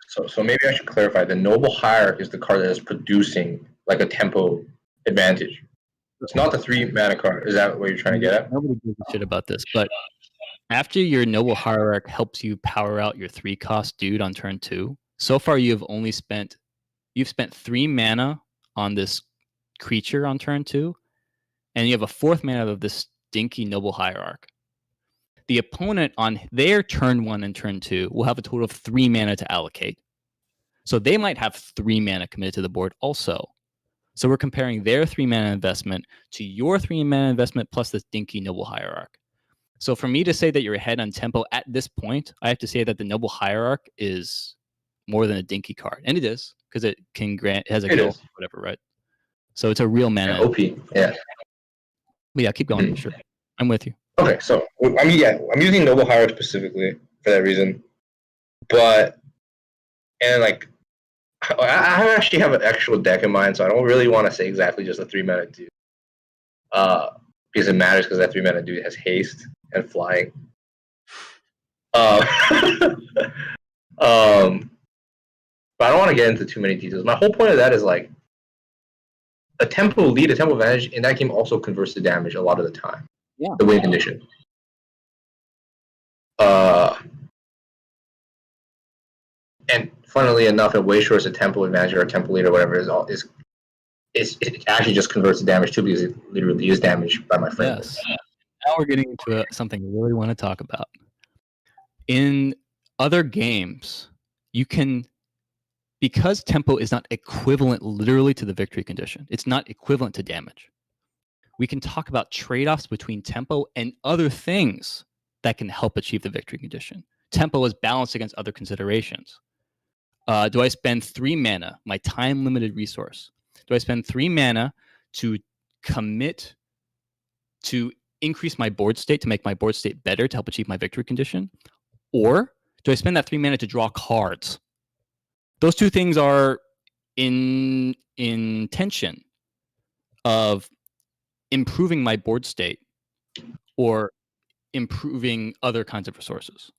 So maybe I should clarify. The Noble Hierarch is the card that is producing like a tempo advantage. It's not the 3 mana card. Is that what you're trying to get at? Nobody gives a shit about this, but after your Noble Hierarch helps you power out your 3-cost dude on turn 2, so far you've spent 3 mana on this creature on turn 2, and you have a 4th mana of this stinky Noble Hierarch. The opponent on their turn 1 and turn 2 will have a total of 3 mana to allocate. So they might have 3 mana committed to the board also. So we're comparing their 3 mana investment to your 3 mana investment plus this dinky Noble Hierarch. So for me to say that you're ahead on tempo at this point, I have to say that the Noble Hierarch is more than a dinky card. And it is, because it has a kill, whatever, right? So it's a real mana. OP, yeah. But yeah, keep going. Sure. I'm with you. Okay, so I'm using Noble Hierarch specifically for that reason. But I actually have an actual deck in mind, so I don't really want to say exactly just a 3 mana dude. Because it matters because that 3 mana dude has haste and flying. But I don't want to get into too many details. My whole point of that is like a tempo advantage in that game also converts to damage a lot of the time. Yeah. The win condition. And funnily enough, it way short a tempo advantage or a tempo lead or whatever it actually just converts to damage too because it literally is damage by my friend. Yes. Now we're getting into something we really want to talk about. In other games, because tempo is not equivalent literally to the victory condition, it's not equivalent to damage. We can talk about trade-offs between tempo and other things that can help achieve the victory condition. Tempo is balanced against other considerations. Do I spend 3 mana, my time-limited resource? Do I spend 3 mana to commit to increase my board state, to make my board state better, to help achieve my victory condition? Or do I spend that 3 mana to draw cards? Those two things are in tension of improving my board state or improving other kinds of resources.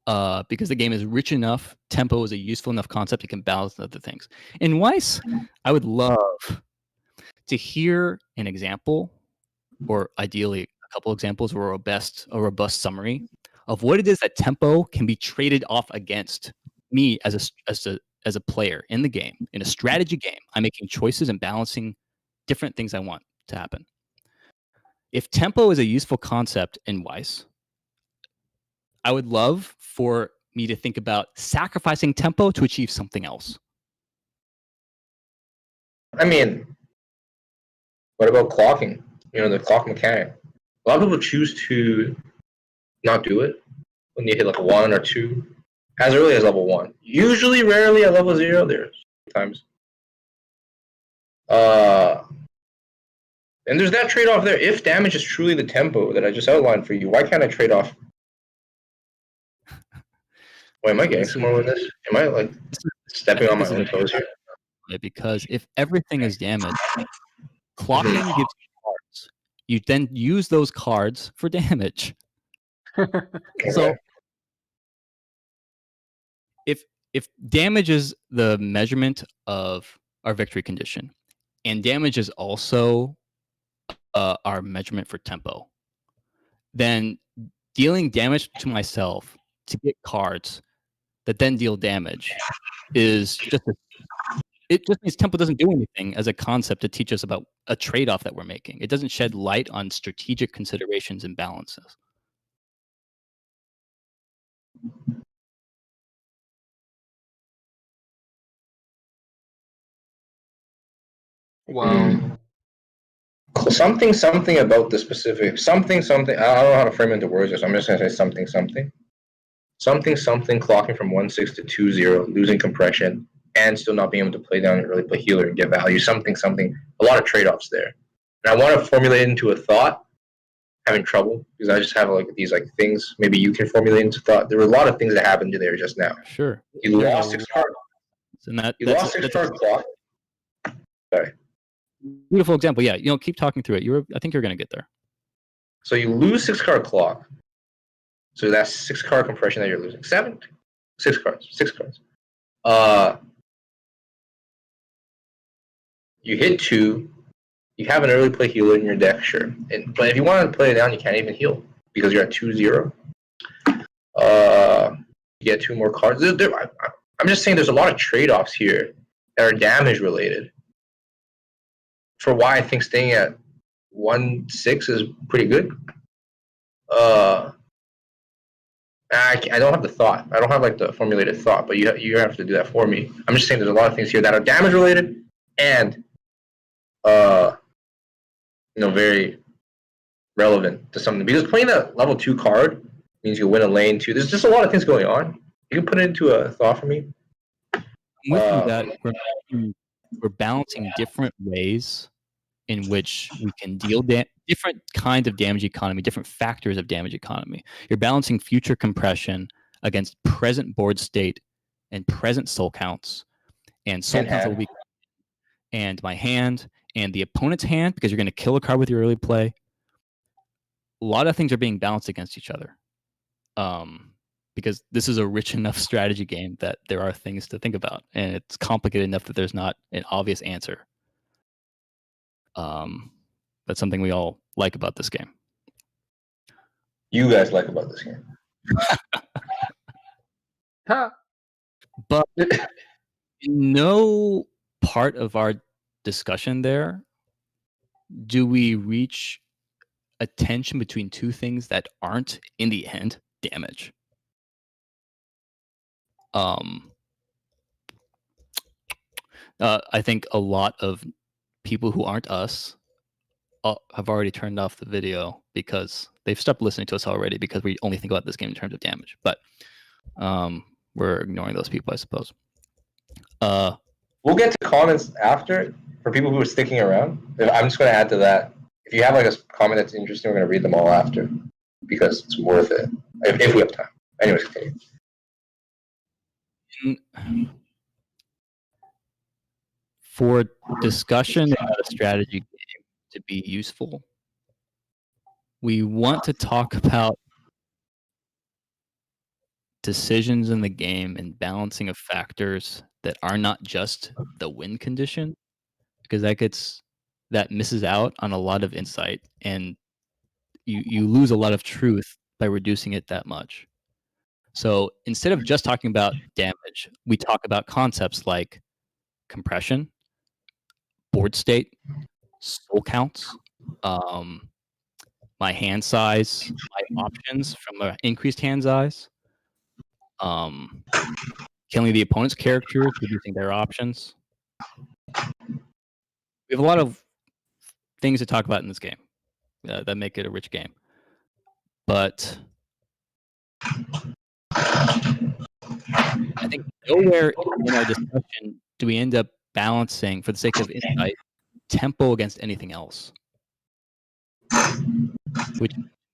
Because the game is rich enough, tempo is a useful enough concept, it can balance other things. In Weiss, I would love to hear an example, or ideally a couple examples, or a robust summary of what it is that tempo can be traded off against me as a player in the game. In a strategy game, I'm making choices and balancing different things I want to happen. If tempo is a useful concept in Weiss, I would love for me to think about sacrificing tempo to achieve something else. I mean, what about clocking? The clock mechanic. A lot of people choose to not do it when you hit like a 1 or 2, as early as level 1. Usually, rarely at level 0. There's times. And there's that trade-off there. If damage is truly the tempo that I just outlined for you, why can't I trade off? Wait, am I getting somewhere with this? Am I like stepping on my own toes here? Because if everything is damage, clocking gives you cards. You then use those cards for damage. So if damage is the measurement of our victory condition, and damage is also our measurement for tempo, then dealing damage to myself to get cards that then deal damage is it just means tempo doesn't do anything as a concept to teach us about a trade-off that we're making. It doesn't shed light on strategic considerations and balances. Well, something about the specific something. I don't know how to frame it into words, so I'm just gonna say something clocking from 1.6 to 2.0, losing compression, and still not being able to play down and really play healer and get value. Something. A lot of trade-offs there. And I want to formulate it into a thought. Having trouble because I just have like these like things. Maybe you can formulate into thought. There were a lot of things that happened there just now. Sure. You lost 6 cards. And lost 6 card clock. Sorry. Beautiful example. Yeah, keep talking through it. I think you're gonna get there. So you lose 6 card clock. So that's 6 card compression that you're losing. 6 cards. 6 cards. You hit 2. You have an early play healer in your deck, sure. But if you want to play it down, you can't even heal because you're at 2-0. You get 2 more cards. I'm just saying there's a lot of trade-offs here that are damage related. For why I think staying at 1.6 is pretty good. I don't have the thought. I don't have like the formulated thought, but you have to do that for me. I'm just saying there's a lot of things here that are damage related and very relevant to something. Because playing that level 2 card means you'll win a lane too. There's just a lot of things going on. You can put it into a thought for me. With that, we're balancing different ways in which we can deal different kinds of damage economy, different factors of damage economy. You're balancing future compression against present board state and present soul counts, and soul counts will be, and my hand and the opponent's hand, because you're going to kill a card with your early play. A lot of things are being balanced against each other, because this is a rich enough strategy game that there are things to think about, and it's complicated enough that there's not an obvious answer. That's something we all like about this game. You guys like about this game. But in no part of our discussion there do we reach a tension between two things that aren't, in the end, damage. I think a lot of people who aren't us have already turned off the video because they've stopped listening to us already because we only think about this game in terms of damage. But we're ignoring those people, I suppose. We'll get to comments after for people who are sticking around. I'm just going to add to that. If you have like a comment that's interesting, we're going to read them all after because it's worth it if we have time. Anyways, continue. For discussion about a strategy game to be useful. We want to talk about decisions in the game and balancing of factors that are not just the win condition, because that misses out on a lot of insight, and you lose a lot of truth by reducing it that much. So instead of just talking about damage, we talk about concepts like compression, board state, soul counts, my hand size, my options from an increased hand size, killing the opponent's characters, reducing their options. We have a lot of things to talk about in this game that make it a rich game. But I think nowhere in our discussion do we end up balancing, for the sake of insight, tempo against anything else, which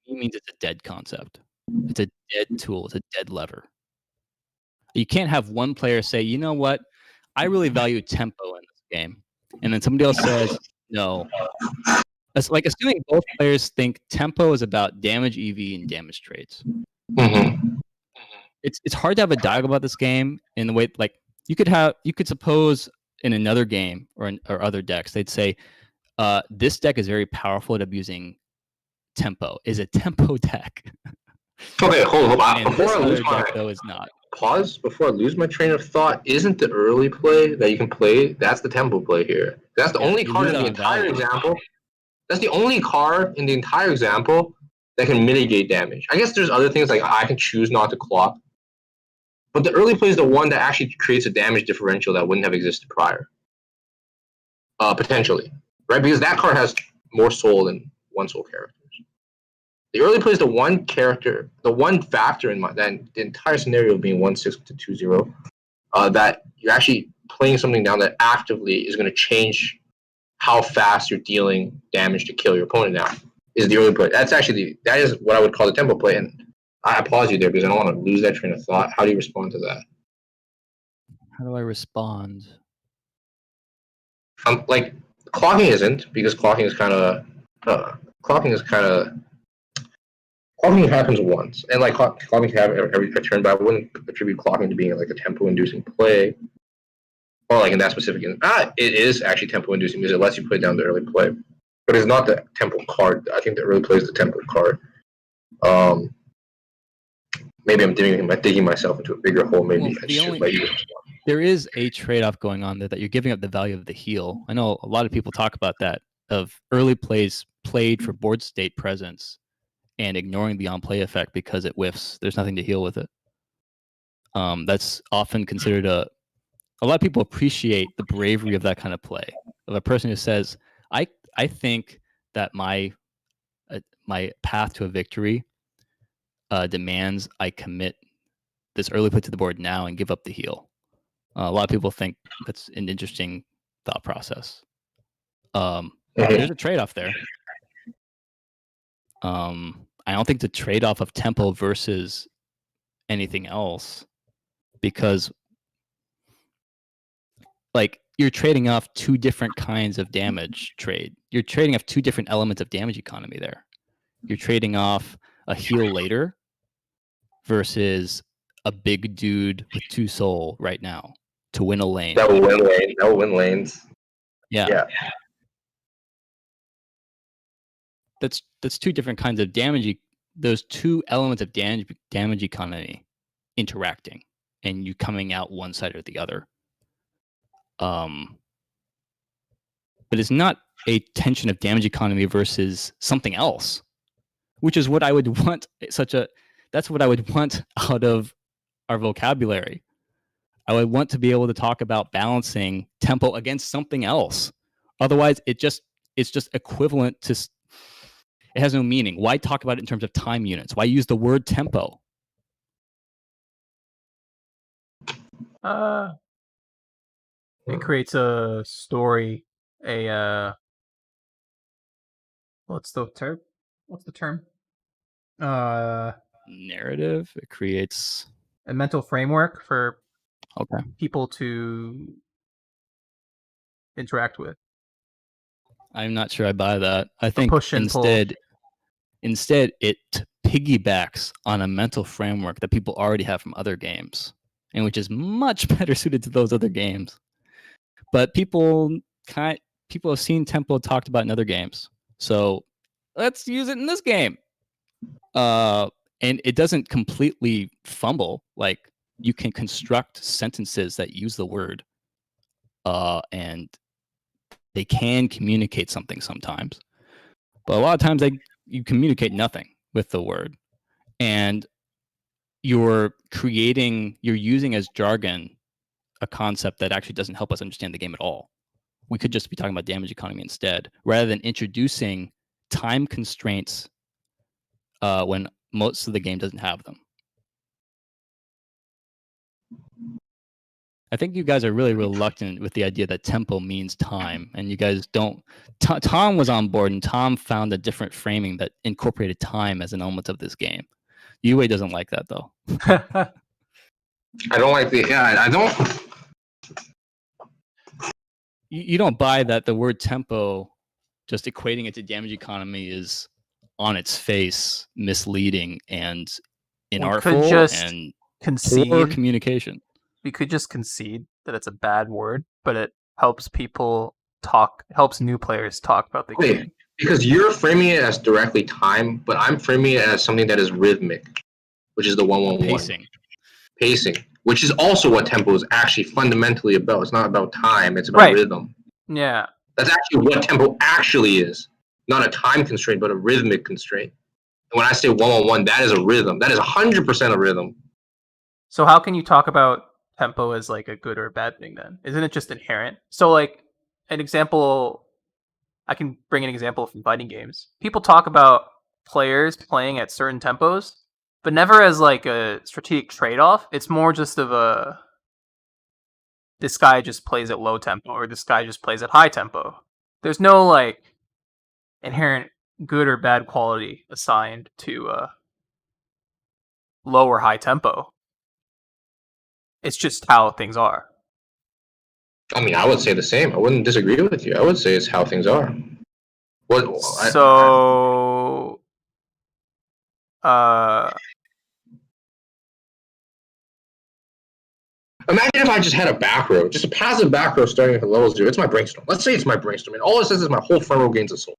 means it's a dead concept. It's a dead tool. It's a dead lever. You can't have one player say, you know what, I really value tempo in this game, and then somebody else says, no. It's like assuming both players think tempo is about damage EV and damage traits. Mm-hmm. It's hard to have a dialogue about this game in the way, like, you could suppose in another game or other decks they'd say this deck is very powerful at abusing tempo, is a tempo deck. Okay, hold on. And Before this I other lose deck though is not. Pause before I lose my train of thought. Isn't the early play that you can play? That's the tempo play here. That's the only you card lose in the out on entire value. example. That's the only card in the entire example that can mitigate damage. I guess there's other things like I can choose not to clock, but the early play is the one that actually creates a damage differential that wouldn't have existed prior. Potentially, right? Because that card has more soul than one soul characters. The early play is the one character, the one factor in the entire scenario being 1/6 to 2/0, that you're actually playing something down that actively is going to change how fast you're dealing damage to kill your opponent now, is the early play. That is what I would call the tempo play, and I pause you there because I don't want to lose that train of thought. How do you respond to that? How do I respond? Like, clocking isn't, because clocking happens once, and like clocking can happen every turn, but I wouldn't attribute clocking to being like a tempo-inducing play. Or like in that specific, it is actually tempo-inducing because it lets you play down the early play, but it's not the tempo card. I think the early play is the tempo card. Maybe I'm digging myself into a bigger hole. Maybe I should let you. There is a trade-off going on there that you're giving up the value of the heal. I know a lot of people talk about that, of early plays played for board state presence and ignoring the on-play effect because it whiffs. There's nothing to heal with it. That's often considered a lot of people appreciate the bravery of that kind of play, of a person who says, I think that my path to a victory demands I commit this early play to the board now and give up the heal. A lot of people think that's an interesting thought process. There's a trade-off there. I don't think the trade-off of tempo versus anything else, because like you're trading off two different kinds of damage trade. You're trading off two different elements of damage economy there. You're trading off a heal later versus a big dude with 2 soul right now to win a lane. That will win lanes. Yeah. That's two different kinds of damage. Those two elements of damage economy interacting, and you coming out one side or the other. But it's not a tension of damage economy versus something else, which is what I would want. That's what I would want out of our vocabulary. I would want to be able to talk about balancing tempo against something else. Otherwise, it's just equivalent to. It has no meaning. Why talk about it in terms of time units? Why use the word tempo? It creates a story, what's the term? Narrative. It creates A mental framework for okay. people to interact with. I'm not sure I buy that. I think push and pull. instead it piggybacks on a mental framework that people already have from other games, and which is much better suited to those other games. But people have seen tempo talked about in other games, so let's use it in this game. And it doesn't completely fumble. Like, you can construct sentences that use the word, and they can communicate something sometimes. But a lot of times you communicate nothing with the word, and you're using as jargon a concept that actually doesn't help us understand the game at all. We could just be talking about damage economy instead, rather than introducing time constraints when most of the game doesn't have them. I think you guys are really reluctant with the idea that tempo means time, and you guys don't. Tom was on board, and Tom found a different framing that incorporated time as an element of this game. Yue doesn't like that, though. I don't like the. Yeah, I don't. You don't buy that the word tempo, just equating it to damage economy, is on its face misleading and inartful and poor communication. We could just concede that it's a bad word, but it helps people talk, helps new players talk about the game. Because you're framing it as directly time, but I'm framing it as something that is rhythmic, which is the 1-1-1. Pacing, which is also what tempo is actually fundamentally about. It's not about time, it's about rhythm. Yeah. That's actually what tempo actually is. Not a time constraint, but a rhythmic constraint. And when I say 1-1-1, that is a rhythm. That is 100% a rhythm. So how can you talk about tempo as like a good or a bad thing then? Isn't it just inherent? So like an example, I can bring an example from fighting games. People talk about players playing at certain tempos, but never as like a strategic trade-off. It's more just of a, this guy just plays at low tempo or this guy just plays at high tempo. There's no like inherent good or bad quality assigned to low or high tempo. It's just how things are. I mean, I would say the same. I wouldn't disagree with you. I would say it's how things are. Imagine if I just had a back row, just a passive back row starting at level 0. It's my brainstorm. Let's say it's my brainstorm, and all it says is my whole front row gains a soul.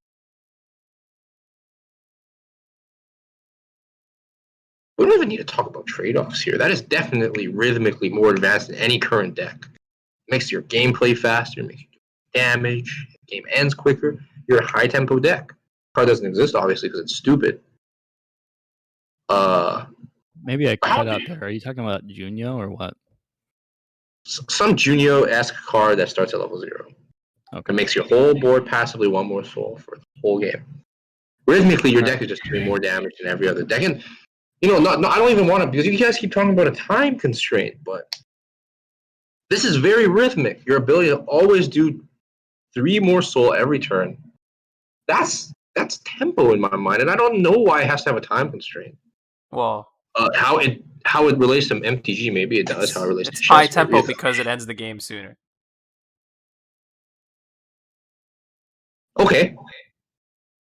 We don't even need to talk about trade-offs here. That is definitely rhythmically more advanced than any current deck. It makes your gameplay faster, makes you do damage, the game ends quicker. You're a high-tempo deck. Card doesn't exist, obviously, because it's stupid. Maybe I cut out there. Are you talking about Junio or what? Some Junio-esque card that starts at level 0. Okay. It makes your whole board passively 1 more soul for the whole game. Rhythmically, your deck is just doing more damage than every other deck. And, I don't even want to, because you guys keep talking about a time constraint, but this is very rhythmic. Your ability to always do 3 more soul every turn. That's tempo in my mind, and I don't know why it has to have a time constraint. Well, how it relates to MTG, maybe it does. How it relates to chess, high tempo because it ends the game sooner. Okay.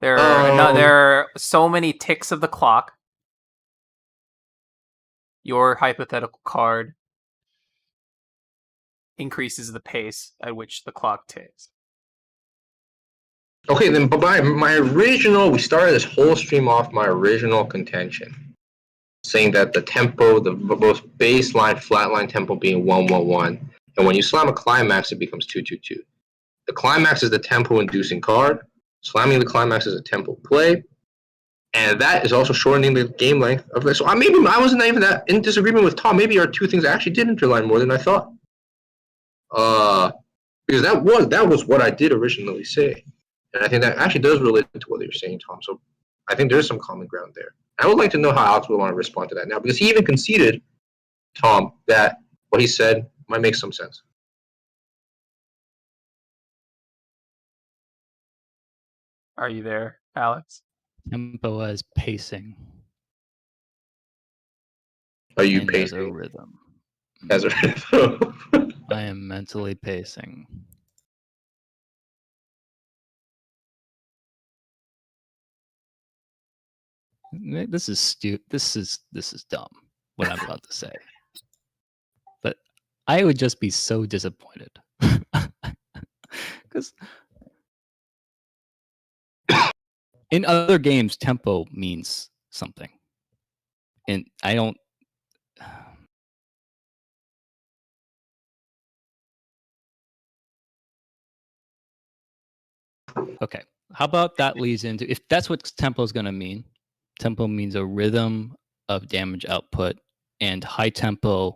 There are so many ticks of the clock. Your hypothetical card increases the pace at which the clock ticks. Okay, then my original, we started this whole stream off my original contention, saying that the tempo, the most baseline flatline tempo being 1-1-1, and when you slam a climax, it becomes 2-2-2. The climax is the tempo-inducing card. Slamming the climax is a tempo play, and that is also shortening the game length of it. So I wasn't even that in disagreement with Tom. Maybe our two things actually did interline more than I thought. Because that was what I did originally say. And I think that actually does relate to what you're saying, Tom. So I think there's some common ground there. I would like to know how Alex would want to respond to that now, because he even conceded, Tom, that what he said might make some sense. Are you there, Alex? Tempo as pacing. Are you and pacing? As a rhythm. As a rhythm. I am mentally pacing. This is stupid. This is dumb. What I'm about to say, but I would just be so disappointed because in other games, tempo means something, and I don't. Okay, how about that leads into, if that's what tempo is going to mean? Tempo means a rhythm of damage output, and high tempo,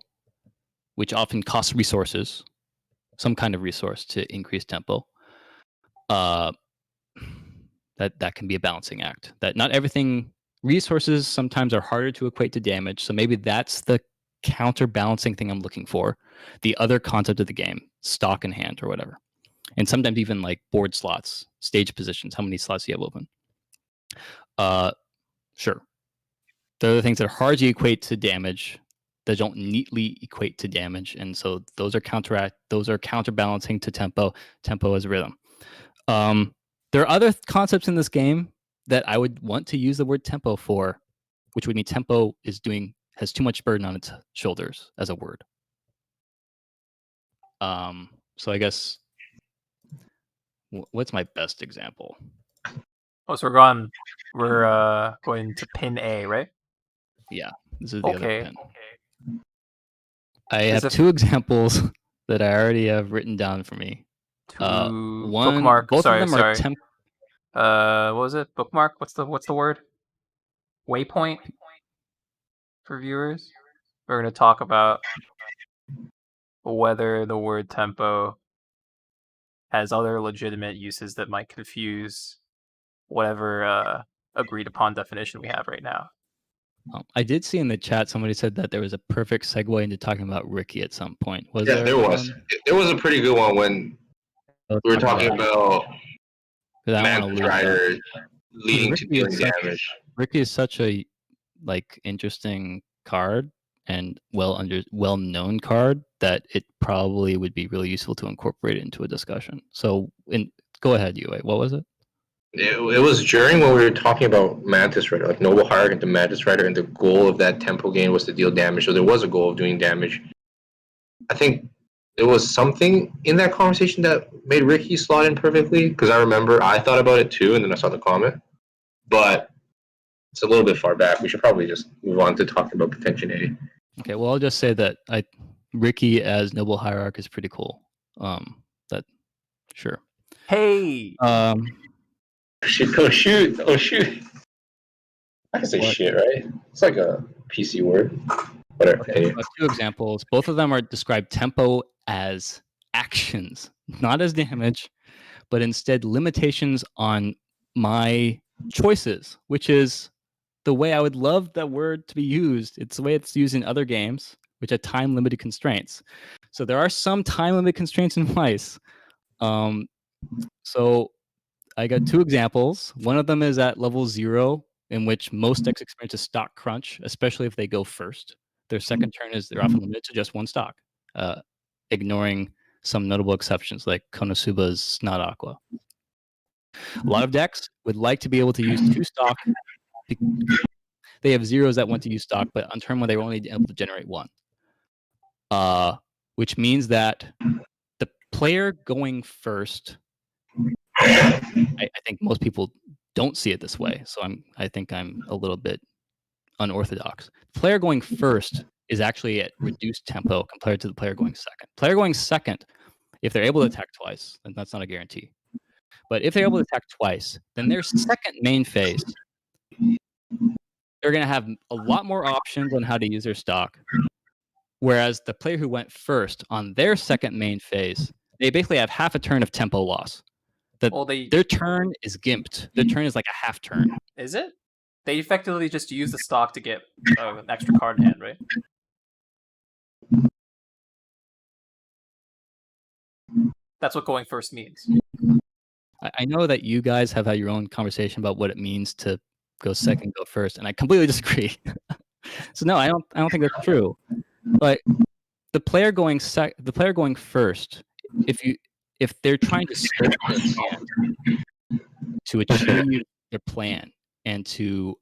which often costs resources, some kind of resource to increase tempo. That can be a balancing act. That not everything, resources sometimes are harder to equate to damage, so maybe that's the counterbalancing thing I'm looking for. The other concept of the game, stock in hand or whatever. And sometimes even like board slots, stage positions, how many slots do you have open? Sure. There are the things that are hard to equate to damage that don't neatly equate to damage, and so those are counterbalancing to tempo. Tempo as rhythm. There are other concepts in this game that I would want to use the word tempo for, which would mean tempo has too much burden on its shoulders as a word. So I guess what's my best example? Oh, so we're going to pin A, right? Yeah, this is the other Okay. pin. I have two examples that I already have written down for me. Bookmark. Both sorry, of them are temp. What was it? Bookmark. What's the word? Waypoint for viewers. We're going to talk about whether the word tempo has other legitimate uses that might confuse whatever agreed upon definition we have right now. I did see in the chat somebody said that there was a perfect segue into talking about Ricky at some point. Yeah, there was. There was a pretty good one when we were talking about Mantis Rider leading to dealing damage. Ricky is such a interesting card and well-known card that it probably would be really useful to incorporate it into a discussion. So, go ahead, Yue. What was it? It was during when we were talking about Mantis Rider, like Noble Hierarch into Mantis Rider, and the goal of that tempo gain was to deal damage. So there was a goal of doing damage. I think there was something in that conversation that made Ricky slot in perfectly, because I remember I thought about it too, and then I saw the comment. But it's a little bit far back. We should probably just move on to talking about Pretension A. Okay, well, I'll just say that Ricky as Noble Hierarch is pretty cool. Sure. Hey. Oh shoot! I can say shit, right? It's like a PC word. Whatever. Okay, two examples. Both of them are described tempo as actions, not as damage, but instead limitations on my choices, which is the way I would love that word to be used. It's the way it's used in other games, which are time-limited constraints. So there are some time-limited constraints in Weiss. So I got two examples. One of them is at level 0, in which most decks experience a stock crunch, especially if they go first. Their second turn they're often limited to just one stock, ignoring some notable exceptions like Konosuba's Snot Aqua. A lot of decks would like to be able to use 2 stock. They have zeros that want to use stock, but on turn 1 they were only able to generate 1. Which means that the player going first, I think most people don't see it this way, so I think I'm a little bit unorthodox. The player going first is actually at reduced tempo compared to the player going second. Player going second, if they're able to attack twice, then that's not a guarantee. But if they're able to attack twice, then their second main phase, they're going to have a lot more options on how to use their stock. Whereas the player who went first on their second main phase, they basically have half a turn of tempo loss. Their turn is gimped. Their turn is like a half turn. Is it? They effectively just use the stock to get an extra card in hand, right? That's what going first means. I know that you guys have had your own conversation about what it means to go second, go first, and I completely disagree. So no, I don't think that's true. But the player going first, if they're trying to scope their hand to achieve their plan, and to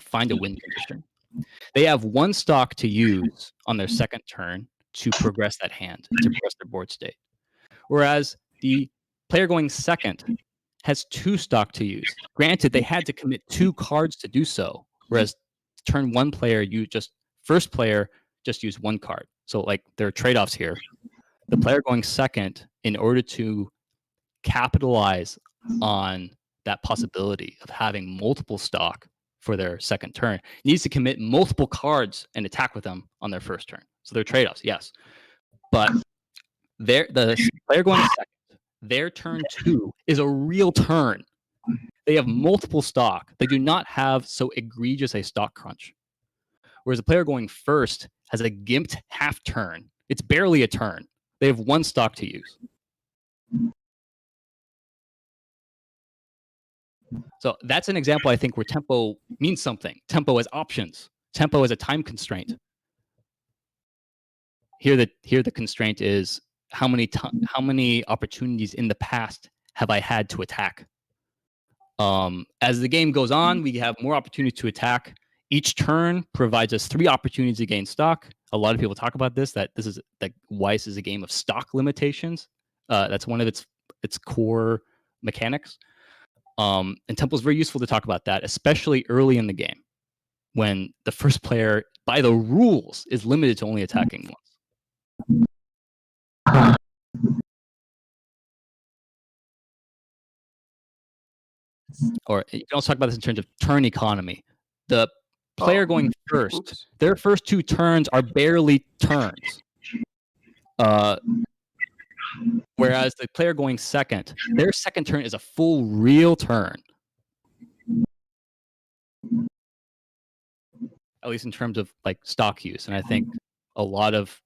find a win condition. They have 1 stock to use on their second turn to progress that hand, to progress their board state. Whereas the player going second has 2 stock to use. Granted, they had to commit 2 cards to do so, whereas turn 1 player, first player just used 1 card. So like there are trade-offs here. The player going second, in order to capitalize on that possibility of having multiple stock for their second turn, needs to commit multiple cards and attack with them on their first turn. So there are trade-offs, yes. But the player going second, their turn 2 is a real turn. They have multiple stock. They do not have so egregious a stock crunch. Whereas the player going first has a gimped half turn. It's barely a turn. They have 1 stock to use. So that's an example, I think, where tempo means something. Tempo as options. Tempo as a time constraint. Here the constraint is how many opportunities in the past have I had to attack. As the game goes on, we have more opportunities to attack. Each turn provides us 3 opportunities to gain stock. A lot of people talk about this, that Weiss is a game of stock limitations. That's one of its core mechanics. And Tempo is very useful to talk about that, especially early in the game, when the first player, by the rules, is limited to only attacking once. Or you can also talk about this in terms of turn economy. The player going first, their first 2 turns are barely turns. Whereas the player going second, their second turn is a full real turn. At least in terms of like stock use. And I think a lot of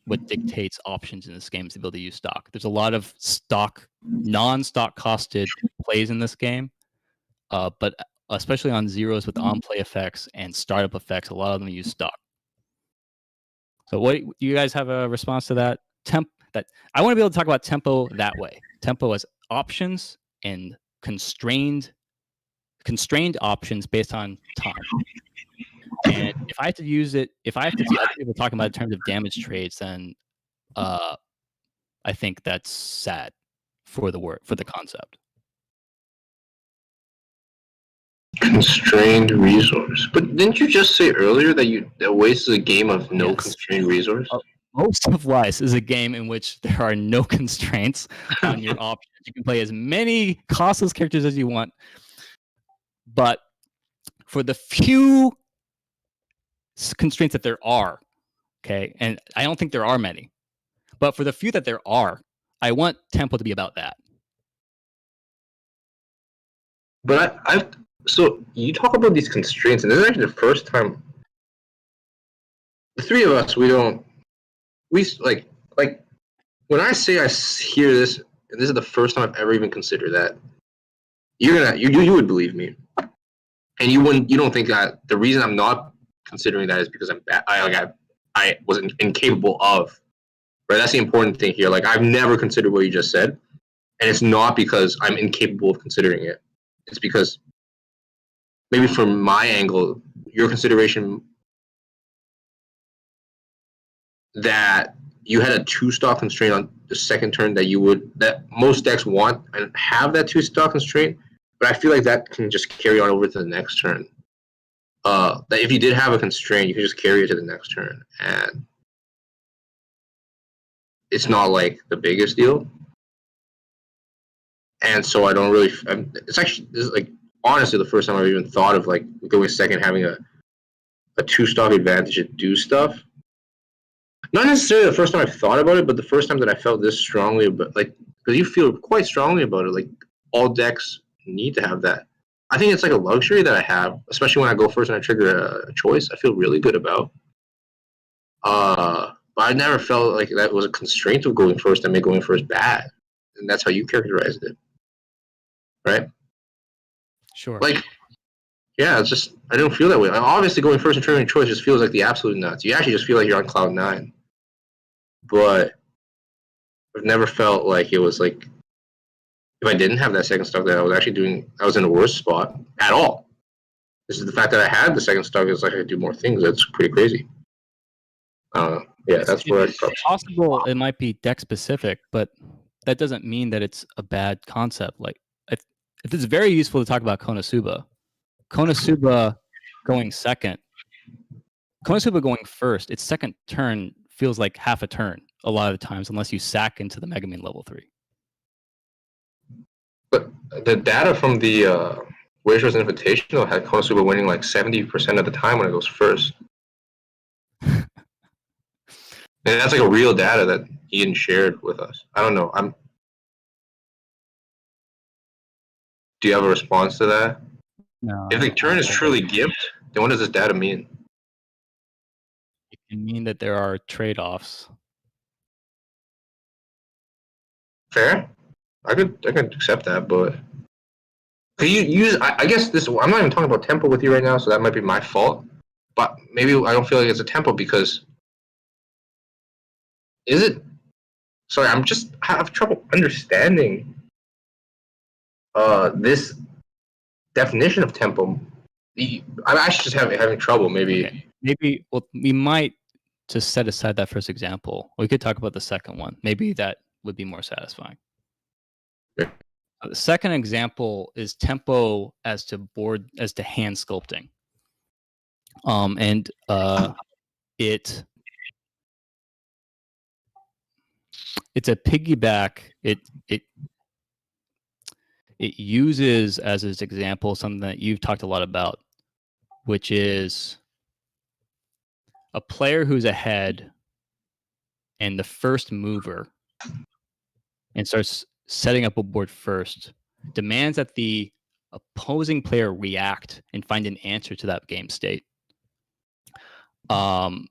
what dictates options in this game is the ability to use stock. There's a lot of non-stock costed plays in this game. But especially on zeros with on-play effects and startup effects, a lot of them use stock. So what do you guys have a response to that? I want to be able to talk about tempo that way. Tempo as options and constrained options based on time. And if I have to use it, if I have to see other people talking about it in terms of damage trades, then I think that's sad for the concept. Constrained resource. But didn't you just say earlier that Waste is a game of no constrained resource? Most of Weiss is a game in which there are no constraints on your options. You can play as many costless characters as you want, but for the few constraints that there are, okay, and I don't think there are many, but for the few that there are, I want tempo to be about that. But so you talk about these constraints, and this is actually the first time the 3 of us we like when I say I hear this, and this is the first time I've ever even considered that, you would believe me, and you don't think that the reason I'm not considering that is because I'm bad. I was incapable of, right? That's the important thing here. Like, I've never considered what you just said, and it's not because I'm incapable of considering it. It's because maybe from my angle, your consideration that you had a 2-stock constraint on the second turn that most decks want and have that 2-stock constraint, but I feel like that can just carry on over to the next turn. That if you did have a constraint, you can just carry it to the next turn, and it's not like the biggest deal. And so I don't really. This is like honestly the first time I've even thought of like going second, having a 2-stock advantage to do stuff. Not necessarily the first time I've thought about it, but the first time that I felt this strongly about, like, because you feel quite strongly about it. Like, all decks need to have that. I think it's like a luxury that I have, especially when I go first and I trigger a choice. I feel really good about. But I never felt like that was a constraint of going first and make going first bad, and that's how you characterized it, right? Sure. Like, yeah, it's just I don't feel that way. Like, obviously, going first and triggering choice just feels like the absolute nuts. You actually just feel like you're on cloud 9. But I've never felt like it was like if I didn't have that second stock that I was in a worse spot at all. This is the fact that I had the second stock is like I could do more things. That's pretty crazy. Yeah, that's where it's possible it might be deck specific, but that doesn't mean that it's a bad concept. Like, it's very useful to talk about Konosuba. Konosuba going second. Konosuba going first. Its second turn feels like half a turn a lot of the times, unless you sack into the Megumin level 3. But the data from the Wagers Invitational had Konosuba winning like 70% of the time when it goes first. And that's like a real data that Ian shared with us. I don't know. Do you have a response to that? No. If the turn is truly gift, then what does this data mean? It can mean that there are trade-offs. Fair. I could accept that, but could you use? I guess this. I'm not even talking about tempo with you right now, so that might be my fault. But maybe I don't feel like it's a tempo because is it? Sorry, I have trouble understanding this definition of tempo. I'm actually just having trouble. Maybe. Okay. Maybe. Well, we might just set aside that first example. We could talk about the second one. Maybe that would be more satisfying. Yeah. The second example is tempo as to hand sculpting. It's a piggyback. It uses as its example something that you've talked a lot about, which is a player who's ahead and the first mover and starts setting up a board first, demands that the opposing player react and find an answer to that game state. You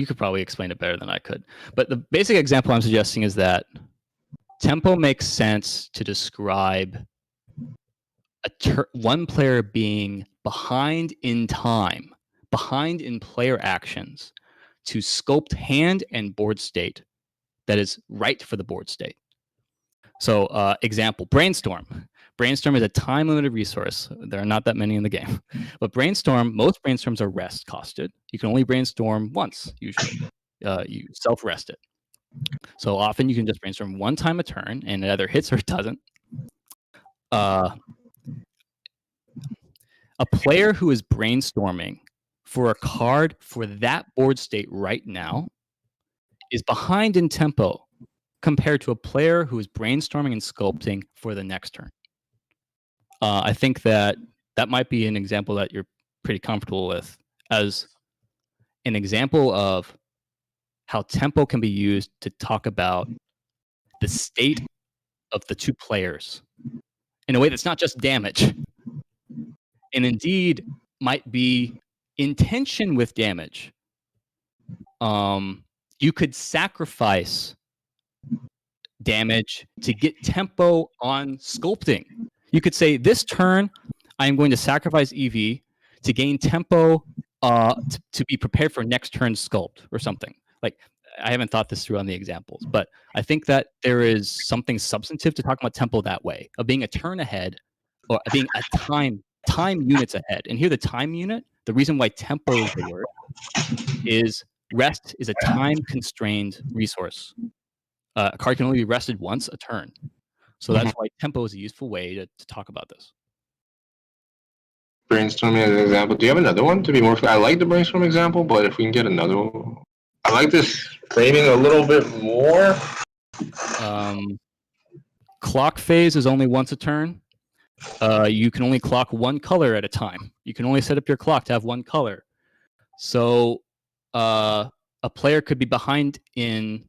could probably explain it better than I could. But the basic example I'm suggesting is that tempo makes sense to describe one player being behind in time, behind in player actions, to sculpt hand and board state that is right for the board state. So, example, Brainstorm. Brainstorm is a time-limited resource. There are not that many in the game. But most brainstorms are rest costed. You can only brainstorm once, usually. You self-rest it. So often you can just brainstorm one time a turn, and it either hits or it doesn't. A player who is brainstorming for a card for that board state right now is behind in tempo compared to a player who is brainstorming and sculpting for the next turn. I think that might be an example that you're pretty comfortable with as an example of how tempo can be used to talk about the state of the two players in a way that's not just damage, and indeed might be in tension with damage. You could sacrifice damage to get tempo on sculpting. You could say, this turn, I'm going to sacrifice EV to gain tempo to be prepared for next turn sculpt or something. Like, I haven't thought this through on the examples, but I think that there is something substantive to talking about tempo that way, of being a turn ahead or being a time units ahead. And here the time unit, the reason why tempo is the word, is rest is a time-constrained resource. A card can only be rested once a turn. So that's why tempo is a useful way to talk about this. Brainstorming as an example. Do you have another one to be more? I like the brainstorm example, but if we can get another one, I like this framing a little bit more. Clock phase is only once a turn. You can only clock one color at a time. You can only set up your clock to have one color. So a player could be behind in.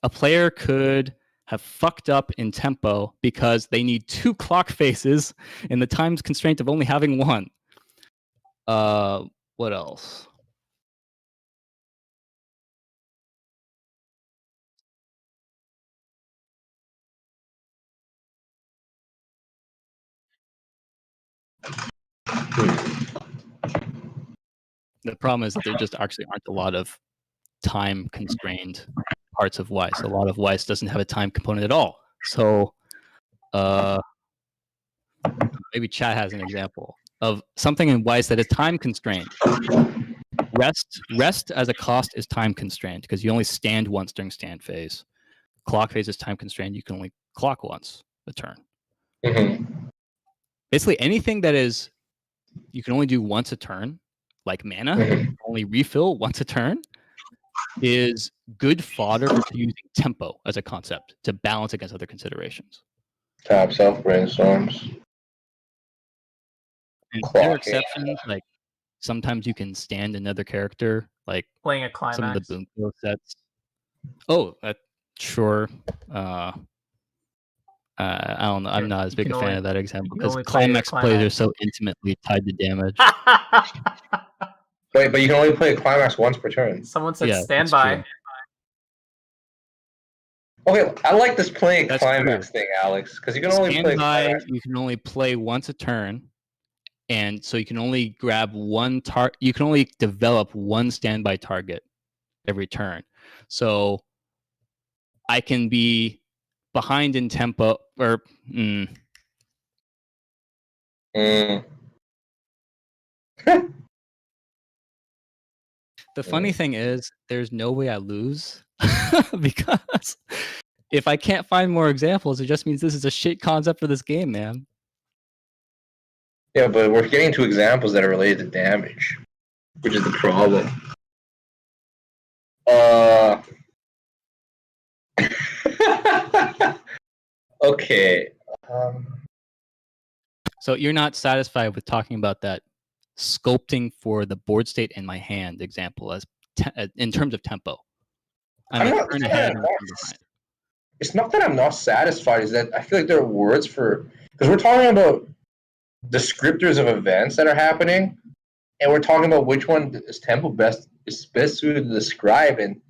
A player could have fucked up in tempo because they need 2 clock faces in the time constraint of only having one. What else? The problem is that there just actually aren't a lot of time constrained parts of Weiss. A lot of Weiss doesn't have a time component at all. So maybe Chad has an example of something in Weiss that is time constrained. Rest as a cost is time constrained because you only stand once during stand phase. Clock phase is time constrained. You can only clock once a turn. Mm-hmm. Basically, anything that is you can only do once a turn, like mana, only refill once a turn, is good fodder for using tempo as a concept to balance against other considerations. Tap self brainstorms. And there are Clocking. exceptions, like sometimes you can stand another character, like Playing a some of the climax. Boonko sets. Oh, sure. I don't know. I'm not as big a fan of that example because climax plays are so intimately tied to damage. Wait, but you can only play a climax once per turn. Someone said Yeah, standby. Okay, I like this playing That's climax true. thing, Alex, because you can only play climax. You can only play once a turn, and so you can only grab one you can only develop one standby target every turn. So I can be behind in tempo, or The funny thing is, there's no way I lose because if I can't find more examples, it just means this is a shit concept for this game, man. Yeah, but we're getting to examples that are related to damage, which is the problem. Okay. So you're not satisfied with talking about that sculpting for the board state in my hand example as in terms of tempo. It's not that I'm not satisfied. Is that I feel like there are words for because we're talking about descriptors of events that are happening, and we're talking about which one is tempo is best suited to describe. And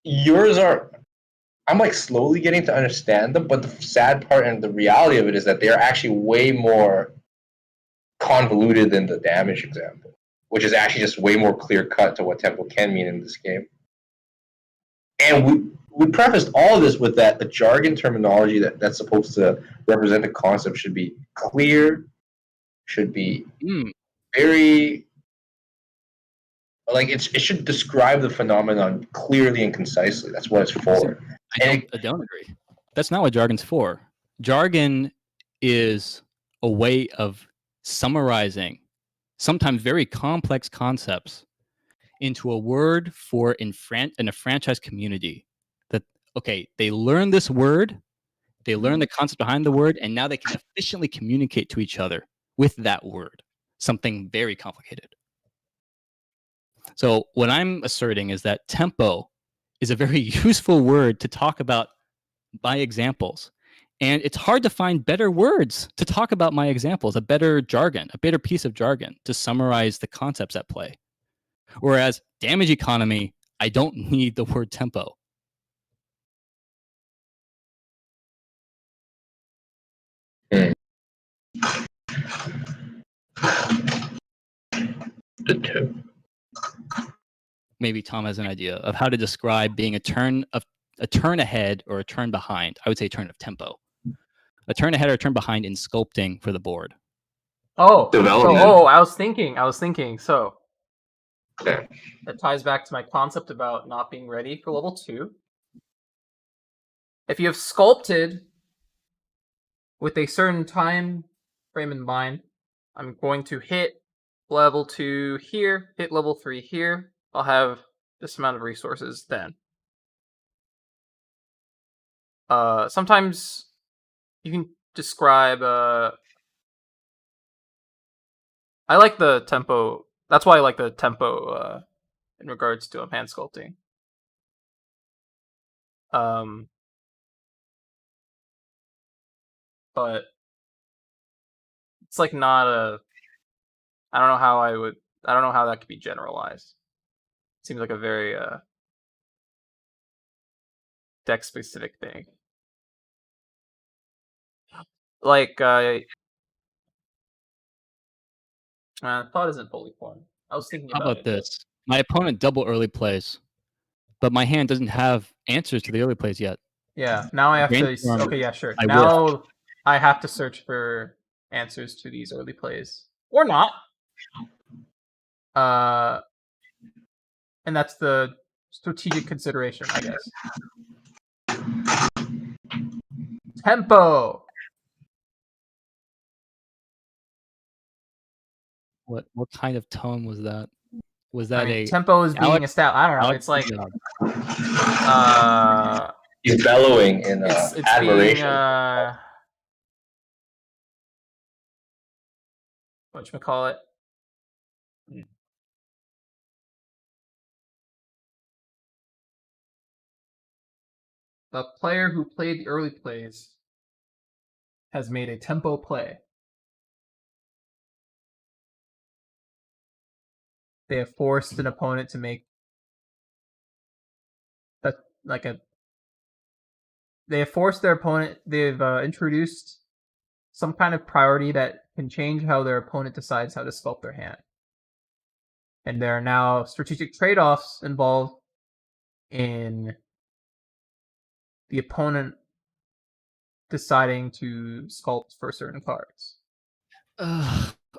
yours are. I'm like slowly getting to understand them, but the sad part and the reality of it is that they are actually way more convoluted than the damage example, which is actually just way more clear cut to what tempo can mean in this game. And we prefaced all of this with that the jargon terminology that's supposed to represent the concept should be clear, should be very like it should describe the phenomenon clearly and concisely. That's what it's for. I don't agree. That's not what jargon's for. Jargon is a way of summarizing sometimes very complex concepts into a word for in a franchise community that, okay, they learn this word, they learn the concept behind the word, and now they can efficiently communicate to each other with that word, something very complicated. So what I'm asserting is that tempo is a very useful word to talk about my examples. And it's hard to find better words to talk about my examples, a better jargon, a better piece of jargon to summarize the concepts at play. Whereas damage economy, I don't need the word tempo. The two. Maybe Tom has an idea of how to describe being a turn ahead or a turn behind. I would say a turn of tempo. A turn ahead or a turn behind in sculpting for the board. Development. I was thinking. So okay. That ties back to my concept about not being ready for level 2. If you have sculpted with a certain time frame in mind, I'm going to hit level 2 here, hit level 3 here. I'll have this amount of resources then. Sometimes you can describe. I like the tempo. That's why I like the tempo in regards to hand sculpting. But it's like not a. I don't know how that could be generalized. It seems like a very deck specific thing. Like thought isn't fully formed. I was thinking How about this? My opponent double early plays, but my hand doesn't have answers to the early plays yet. Yeah, now I have to. Okay, yeah, sure. I Now I have to search for answers to these early plays. Or not. And that's the strategic consideration, I guess. Tempo. What kind of tone was that? Was that a tempo is being established? I don't know. Alex, It's like He's bellowing in it's admiration. being whatchamacallit? The player who played the early plays has made a tempo play. They have forced an opponent to make they have forced their opponent. They've introduced some kind of priority that can change how their opponent decides how to sculpt their hand. And there are now strategic trade-offs involved in the opponent deciding to sculpt for certain cards.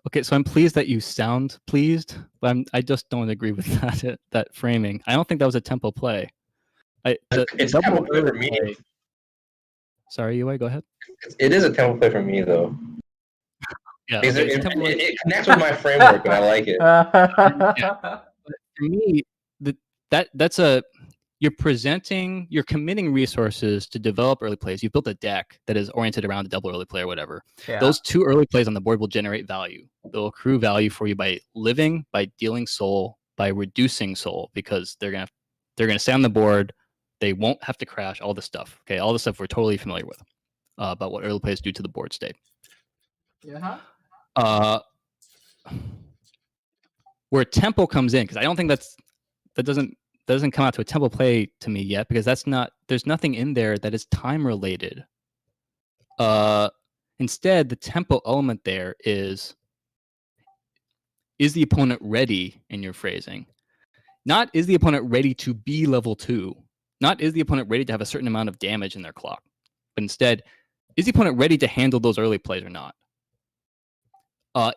Okay, so I'm pleased that you sound pleased, but I just don't agree with that framing. I don't think that was a tempo play. It's a tempo play for me. Sorry, Yue, go ahead. It is a tempo play for me, though. Yeah, Okay, okay, it connects with my framework, and I like it. For me, you're committing resources to develop early plays. You've built a deck that is oriented around a double early play or whatever. Yeah. Those 2 early plays on the board will generate value. They'll accrue value for you by living, by dealing soul, by reducing soul, because they're gonna stay on the board. They won't have to crash. All this stuff. Okay, all the stuff we're totally familiar with about what early plays do to the board state. Yeah. Where tempo comes in, because I don't think that doesn't come out to a tempo play to me yet, because there's nothing in there that is time related. Instead, the tempo element there is the opponent ready, in your phrasing? Not is the opponent ready to be level 2? Not is the opponent ready to have a certain amount of damage in their clock? But instead, is the opponent ready to handle those early plays or not?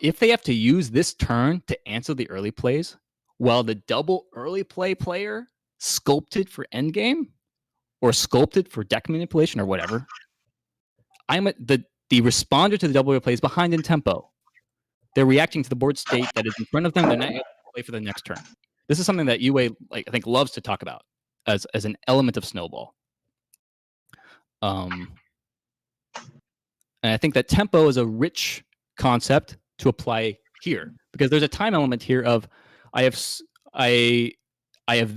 If they have to use this turn to answer the early plays, while the double early play player sculpted for endgame or sculpted for deck manipulation or whatever, the responder to the double early play is behind in tempo. They're reacting to the board state that is in front of them. They're not able to play for the next turn. This is something that Yue, I think, loves to talk about as an element of Snowball. And I think that tempo is a rich concept to apply here, because there's a time element here of I have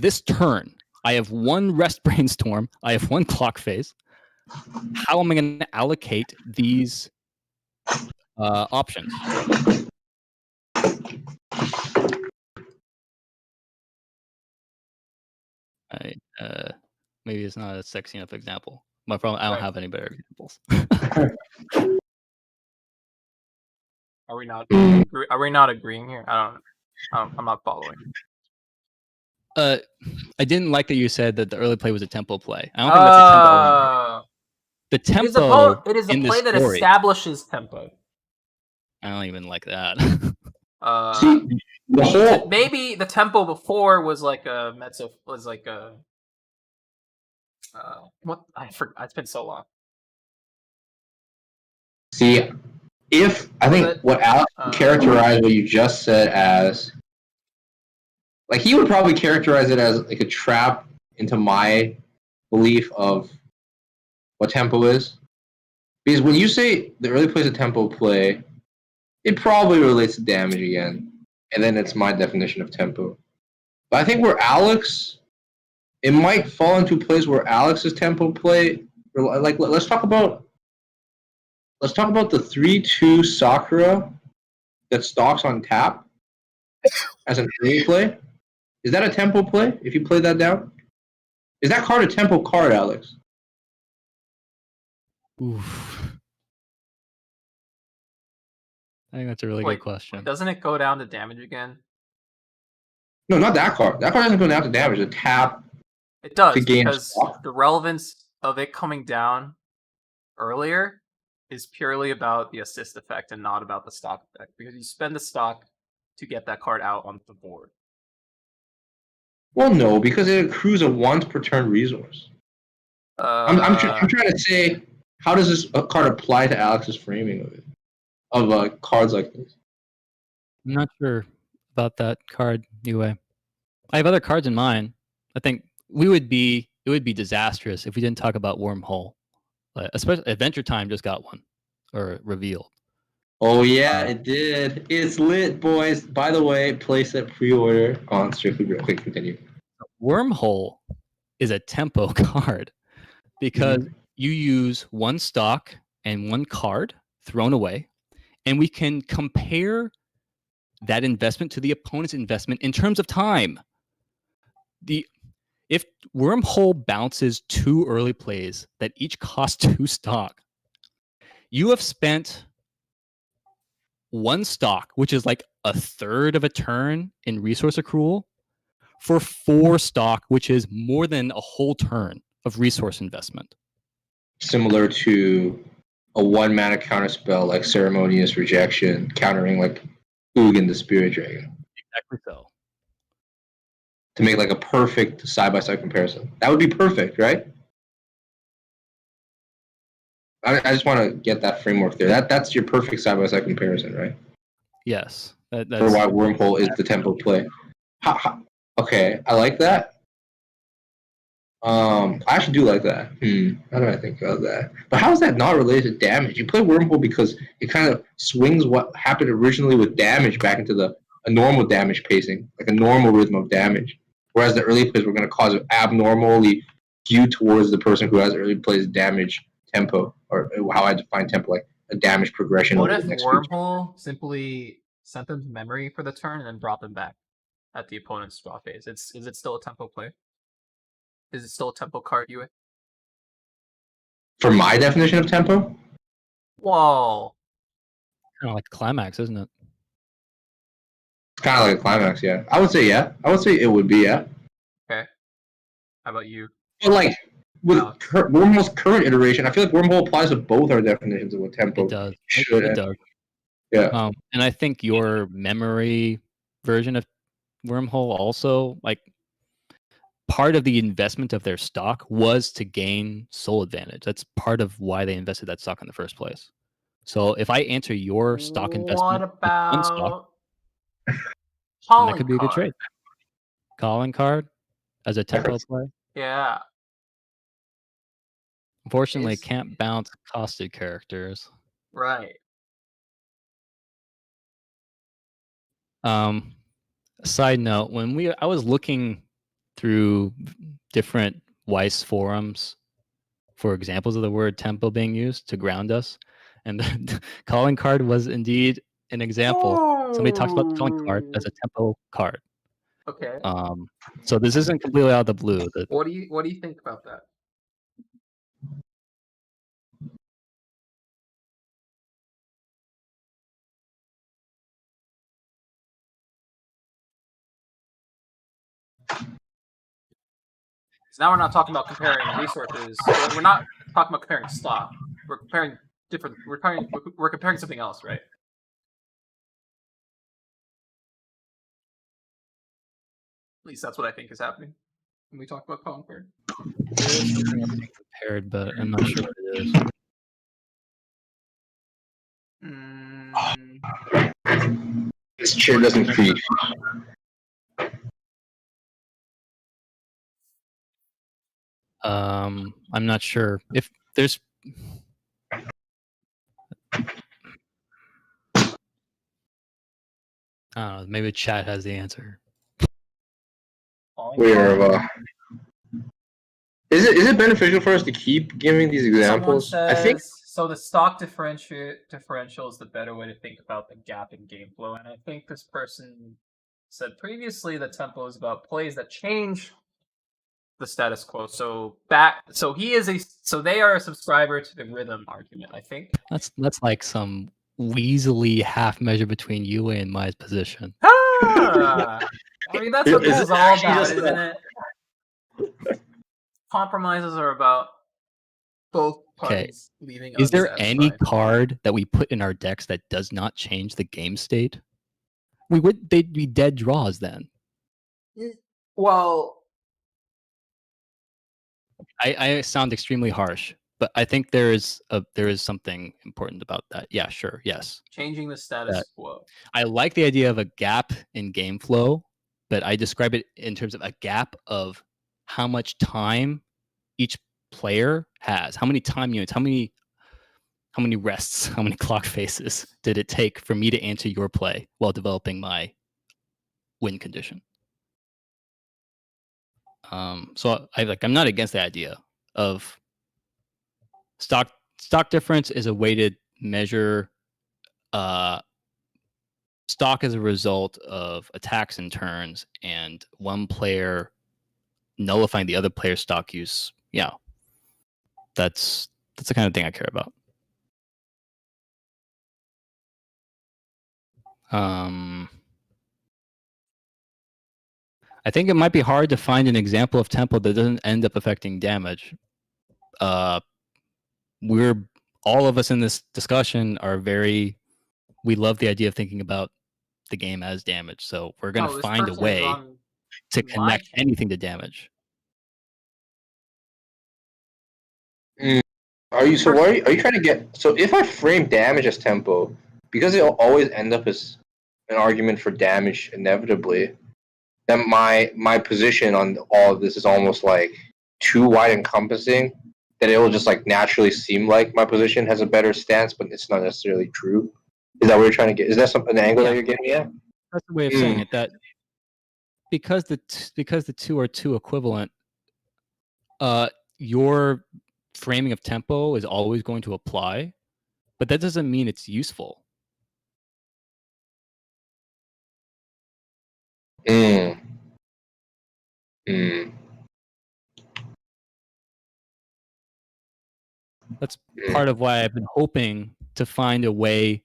this turn. I have 1 rest brainstorm. I have 1 clock phase. How am I going to allocate these options? Maybe it's not a sexy enough example. My problem, I don't have any better examples. Are we not agreeing here? I'm not following. I didn't like that you said that the early play was a tempo play. I don't think that's a tempo. The tempo. It is a play that story, establishes tempo. I don't even like that. Maybe the tempo before was like a mezzo. Was like a what? I forgot. It's been so long. See, I think what Alex characterized what you just said as, like, he would probably characterize it as like a trap into my belief of what tempo is. Because when you say the early play is a tempo play, it probably relates to damage again. And then it's my definition of tempo. But I think it might fall into plays where Alex's tempo play, like, let's talk about the 3/2 Sakura that stalks on tap as an early play. Is that a tempo play if you play that down? Is that card a tempo card, Alex? Oof. I think that's a really good question. Doesn't it go down to damage again? No, not that card. That card doesn't go down to damage. The tap. It does, because the relevance of it coming down earlier is purely about the assist effect and not about the stock effect, because you spend the stock to get that card out onto the board. Well, no, because it accrues a once per turn resource. I'm trying to say, how does this card apply to Alex's framing of it, of cards like this? I'm not sure about that card, Yue. I have other cards in mind. I think it would be disastrous if we didn't talk about Wormhole. Especially Adventure Time just got one, or revealed. Oh yeah, it did. It's lit, boys. By the way, place that pre-order on Strictly Real. Quick, continue. Wormhole is a tempo card because you use one stock and one card thrown away, and we can compare that investment to the opponent's investment in terms of time. If Wormhole bounces 2 early plays that each cost 2 stock, you have spent 1 stock, which is like a third of a turn in resource accrual, for 4 stock, which is more than a whole turn of resource investment. Similar to a 1-mana counterspell like Ceremonious Rejection, countering like Ugin the Spirit Dragon. Exactly so. To make like a perfect side-by-side comparison. That would be perfect, right? I just want to get that framework there. That's your perfect side-by-side comparison, right? Yes. That's for why Wormhole is the tempo play. Okay, I like that. I actually do like that. How do I think of that? But how is that not related to damage? You play Wormhole because it kind of swings what happened originally with damage back into a normal damage pacing, like a normal rhythm of damage. Whereas the early plays were going to cause an abnormally skewed towards the person who has early plays damage tempo, or how I define tempo, like a damage progression. What if Wormhole simply sent them to memory for the turn and then brought them back at the opponent's draw phase? Is it still a tempo play? Is it still a tempo card, Yue? For my definition of tempo? Whoa. Kind of like Climax, isn't it? It's kind of like a Climax, yeah. I would say yeah. I would say it would be, yeah. Okay. How about you? But like, with Wormhole's current iteration, I feel like Wormhole applies to both our definitions of what tempo should. It does. Yeah. And I think your memory version of Wormhole also, like, part of the investment of their stock was to gain soul advantage. That's part of why they invested that stock in the first place. So if I answer your stock investment, what about one stock, Calling that could be a good trade. Calling card as a tempo play. Yeah. Unfortunately, it can't bounce costed characters. Right. Side note: I was looking through different Weiss forums for examples of the word tempo being used to ground us, and the calling card was indeed an example. Somebody talks about the calling card as a tempo card. Okay. So this isn't completely out of the blue. What do you think about that? So now we're not talking about comparing resources. We're not talking about comparing stock. We're comparing different. We're comparing something else, right? At least that's what I think is happening when we talk about calling card. There is something else being compared, but I'm not sure what it is. This chair doesn't creep. I'm not sure if there's. I don't know. Maybe chat has the answer. Is it beneficial for us to keep giving these examples? Someone says, I think so. The stock differential is the better way to think about the gap in game flow, and I think this person said previously that tempo is about plays that change the status quo. So they are a subscriber to the rhythm argument, I think. That's like some weaselly half measure between you and my position. I mean, that's what this is all about, isn't it? Compromises are about both Okay. parties leaving Is there any unsatisfied. card that we put in our decks that does not change the game state? They'd be dead draws then. Well, I sound extremely harsh, but I think there is something important about that. Yeah, sure, yes. changing the status quo. I like the idea of a gap in game flow, but I describe it in terms of a gap of how much time each player has. How many time units, how many rests, how many clock faces did it take for me to answer your play while developing my win condition? So I'm not against the idea of stock difference is a way to measure stock as a result of attacks and turns, and one player nullifying the other player's stock use. Yeah, that's the kind of thing I care about. I think it might be hard to find an example of tempo that doesn't end up affecting damage. We're all of us in this discussion are we love the idea of thinking about the game as damage, so we're going to find a way to connect anything to damage. Are you trying to get? So if I frame damage as tempo, because it'll always end up as an argument for damage inevitably, then my position on all of this is almost like too wide encompassing that it will just like naturally seem like my position has a better stance, but it's not necessarily true. Is that what you're trying to get? Is that an angle that you're getting me at? That's the way of saying it. That because the two are two equivalent, your framing of tempo is always going to apply, but that doesn't mean it's useful. That's part of why I've been hoping to find a way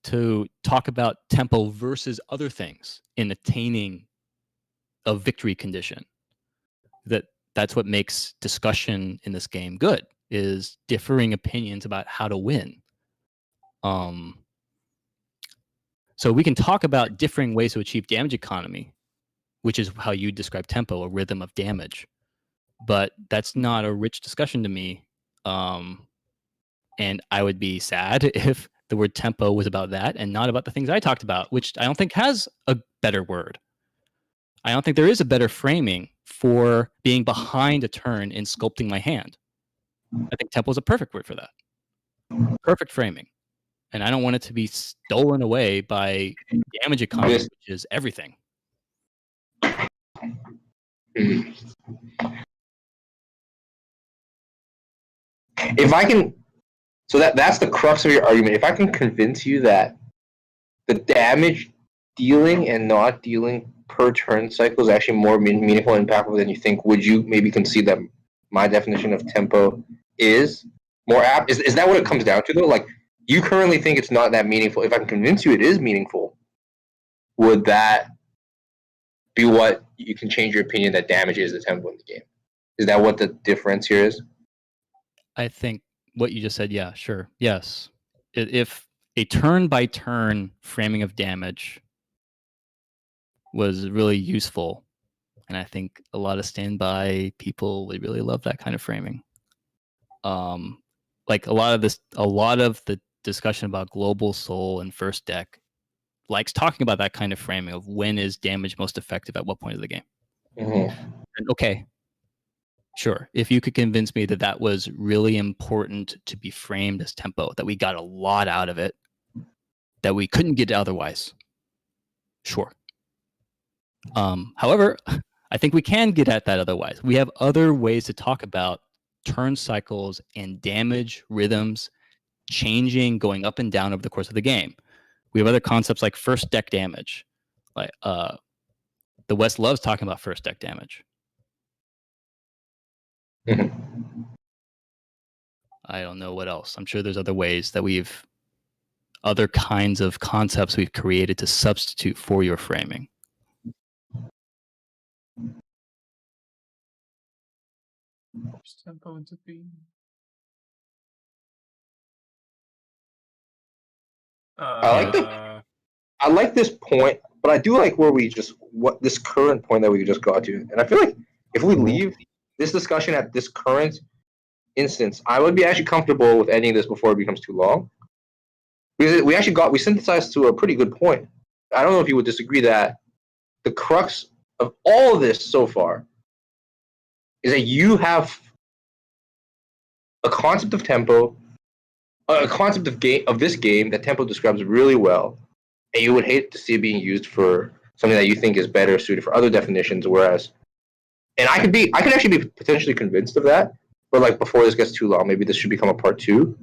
to talk about tempo versus other things in attaining a victory condition. That's what makes discussion in this game good, is differing opinions about how to win. So we can talk about differing ways to achieve damage economy, which is how you describe tempo, a rhythm of damage. But that's not a rich discussion to me. And I would be sad if the word tempo was about that and not about the things I talked about, which I don't think has a better word. I don't think there is a better framing for being behind a turn in sculpting my hand. I think tempo is a perfect word for that. Perfect framing. And I don't want it to be stolen away by damage economy, which is everything. If I can, so that's the crux of your argument. If I can convince you that the damage dealing and not dealing per turn cycle is actually more meaningful and impactful than you think, would you maybe concede that my definition of tempo is more apt? Is that what it comes down to, though? Like, you currently think it's not that meaningful. If I can convince you it is meaningful, would that be what you can change your opinion that damage is the tempo in the game? Is that what the difference here is? I think what you just said, yeah, sure. Yes. If a turn-by-turn framing of damage was really useful, and I think a lot of standby people would really love that kind of framing. Like a lot of the discussion about Global Soul and First Deck likes talking about that kind of framing of when is damage most effective at what point of the game. And okay, sure. If you could convince me that that was really important to be framed as tempo, that we got a lot out of it, that we couldn't get otherwise, sure. However, I think we can get at that otherwise. We have other ways to talk about turn cycles and damage rhythms changing, going up and down over the course of the game. We have other concepts like first deck damage. Like the West loves talking about first deck damage. I don't know what else. I'm sure there's other ways that other kinds of concepts we've created to substitute for your framing. Tempo into being. I like this point, but I do like where what this current point that we just got to, and I feel like if we leave this discussion at this current instance, I would be actually comfortable with ending this before it becomes too long. Because we synthesized to a pretty good point. I don't know if you would disagree that the crux of all of this so far is that you have a concept of tempo, a concept of this game that tempo describes really well, and you would hate to see it being used for something that you think is better suited for other definitions. Whereas, and I could actually be potentially convinced of that, but like before this gets too long, maybe this should become a part 2.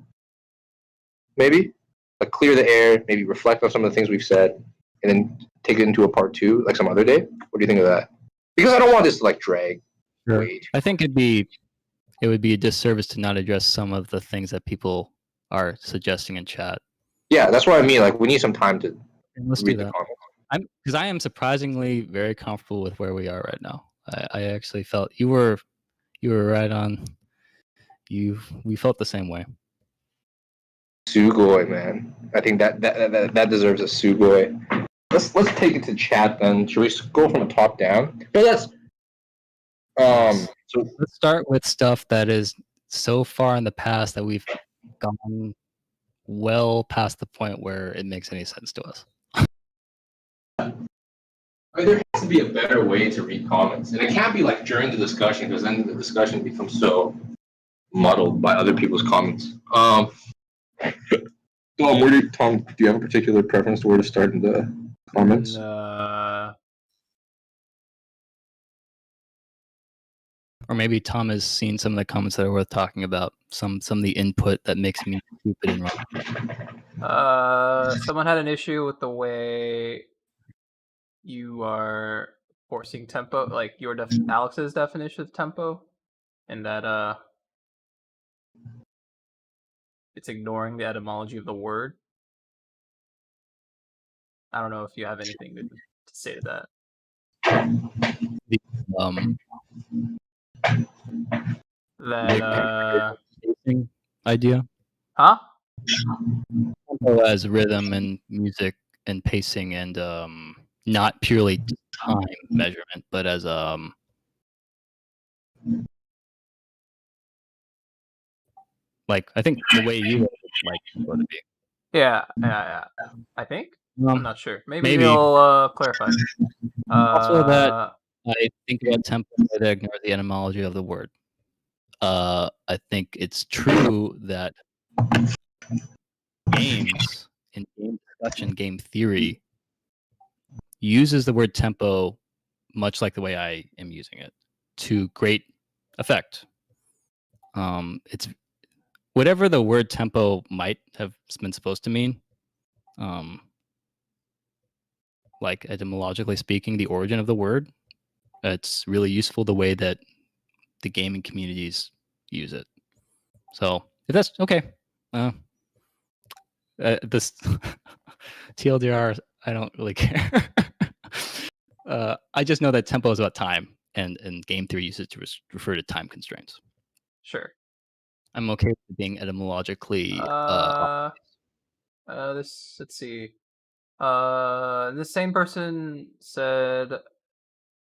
Maybe like clear the air, maybe reflect on some of the things we've said, and then take it into a part 2, like some other day. What do you think of that? Because I don't want this to like drag. Sure. Wait. I think it would be a disservice to not address some of the things that people are suggesting in chat. Yeah, that's what I mean. Like we need some time to Let's read do the that. comments. Because I am surprisingly very comfortable with where we are right now. I actually felt you were right on. We felt the same way. Sugoi, man. I think that deserves a Sugoi. Let's take it to chat then. Should we go from the top down? No, that's So let's start with stuff that is so far in the past that we've gone well past the point where it makes any sense to us. I mean, there has to be a better way to read comments, and it can't be like during the discussion, because then the discussion becomes so muddled by other people's comments. Tom, do you have a particular preference to where to start in the comments? Or maybe Tom has seen some of the comments that are worth talking about. Some of the input that makes me stupid and wrong. Someone had an issue with the way you are forcing tempo, like your Alex's definition of tempo, and that it's ignoring the etymology of the word. I don't know if you have anything to say to that. That idea? Huh? Tempo as rhythm and music and pacing and not purely time measurement, but as like I think the way you like tempo to be. Yeah. I think. I'm not sure. Maybe you'll clarify. Also, that I think about tempo that ignore the etymology of the word. I think it's true that games in game discussion, game theory uses the word tempo much like the way I am using it to great effect. It's whatever the word tempo might have been supposed to mean. Like etymologically speaking, the origin of the word, it's really useful the way that the gaming communities use it. So if that's okay, this TLDR, I don't really care. I just know that tempo is about time, and game theory uses to refer to time constraints. Sure. I'm okay with being etymologically. Let's see. The same person said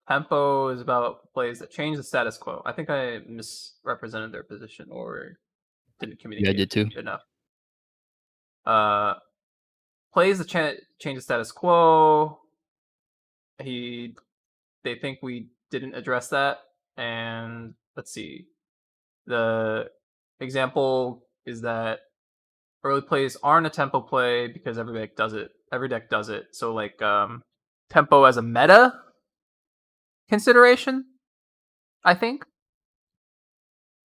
tempo is about plays that change the status quo. I think I misrepresented their position or didn't communicate. Yeah, I did too. Enough. Plays that change the status quo. They think we didn't address that, and let's see. The example is that early plays aren't a tempo play because every deck does it. Every deck does it. So like tempo as a meta consideration, I think.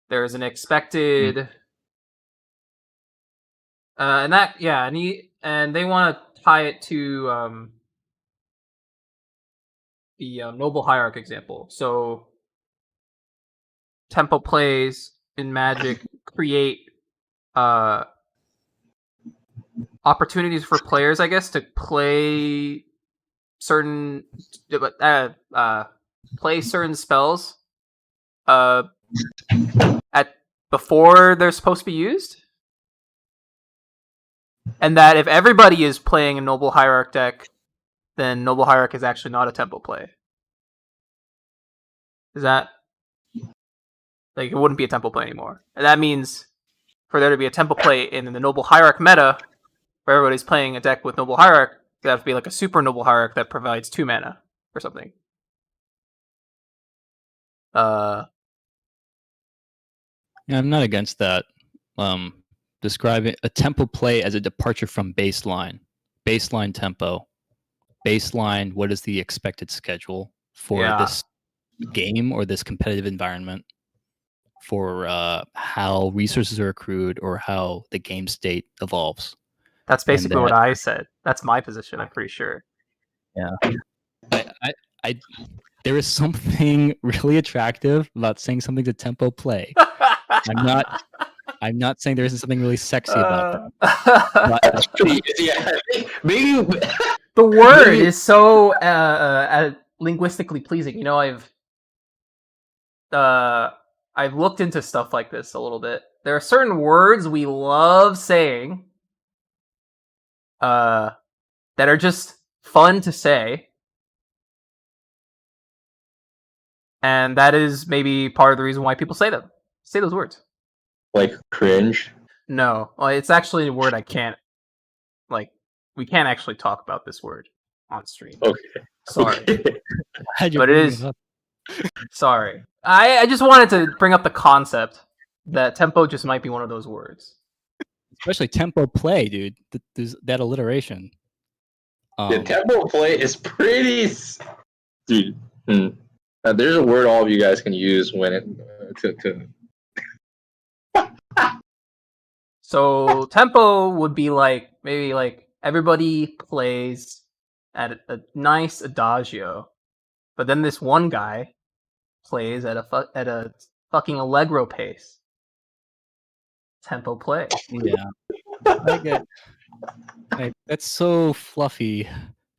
There's an expected and that and they want to tie it to the noble hierarch example. So tempo plays in Magic create opportunities for players, I guess, to play certain spells at before they're supposed to be used. And that if everybody is playing a Noble Hierarch deck, then Noble Hierarch is actually not a tempo play. Is that like it wouldn't be a tempo play anymore? And that means for there to be a tempo play in the Noble Hierarch meta, where everybody's playing a deck with Noble Hierarch, that have to be like a super Noble Hierarch that provides 2 mana or something. Yeah, I'm not against that. Describing a tempo play as a departure from baseline tempo, baseline. What is the expected schedule for this game or this competitive environment? For how resources are accrued or how the game state evolves. That's basically what I said. That's my position. I'm pretty sure. Yeah, I there is something really attractive about saying something's a tempo play. I'm not saying there isn't something really sexy about that. That's pretty. Yeah, maybe the word is so linguistically pleasing. You know, I've looked into stuff like this a little bit. There are certain words we love saying, that are just fun to say, and that is maybe part of the reason why people say them. Say those words. Like cringe. No, it's actually a word I can't. Like, we can't actually talk about this word on stream. Okay. Sorry, Okay. but it is. Sorry, I just wanted to bring up the concept that tempo just might be one of those words. Especially tempo play, dude. There's that alliteration. The tempo play is pretty, dude. There's a word all of you guys can use when it to. So tempo would be like maybe like everybody plays at a nice adagio, but then this one guy plays at a fucking allegro pace. Tempo play. Yeah, I get. That's so fluffy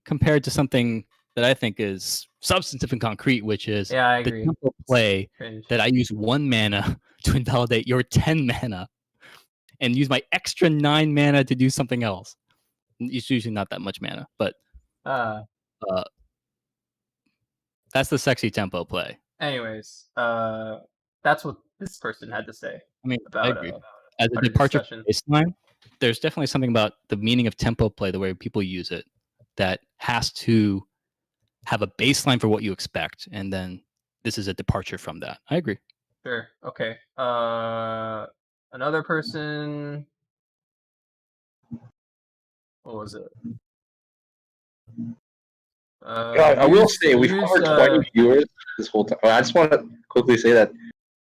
compared to something that I think is substantive and concrete, which is I the agree. tempo play Cringe. that I use 1 mana to invalidate your 10 mana and use my extra 9 mana to do something else. It's usually not that much mana, but that's the sexy tempo play. Anyways, that's what this person had to say. I mean, about, I agree. As a departure from baseline, there's definitely something about the meaning of tempo play, the way people use it, that has to have a baseline for what you expect, and then this is a departure from that. I agree. Sure. Okay. Another person. What was it? I will say we've covered 20 viewers this whole time. I just want to quickly say that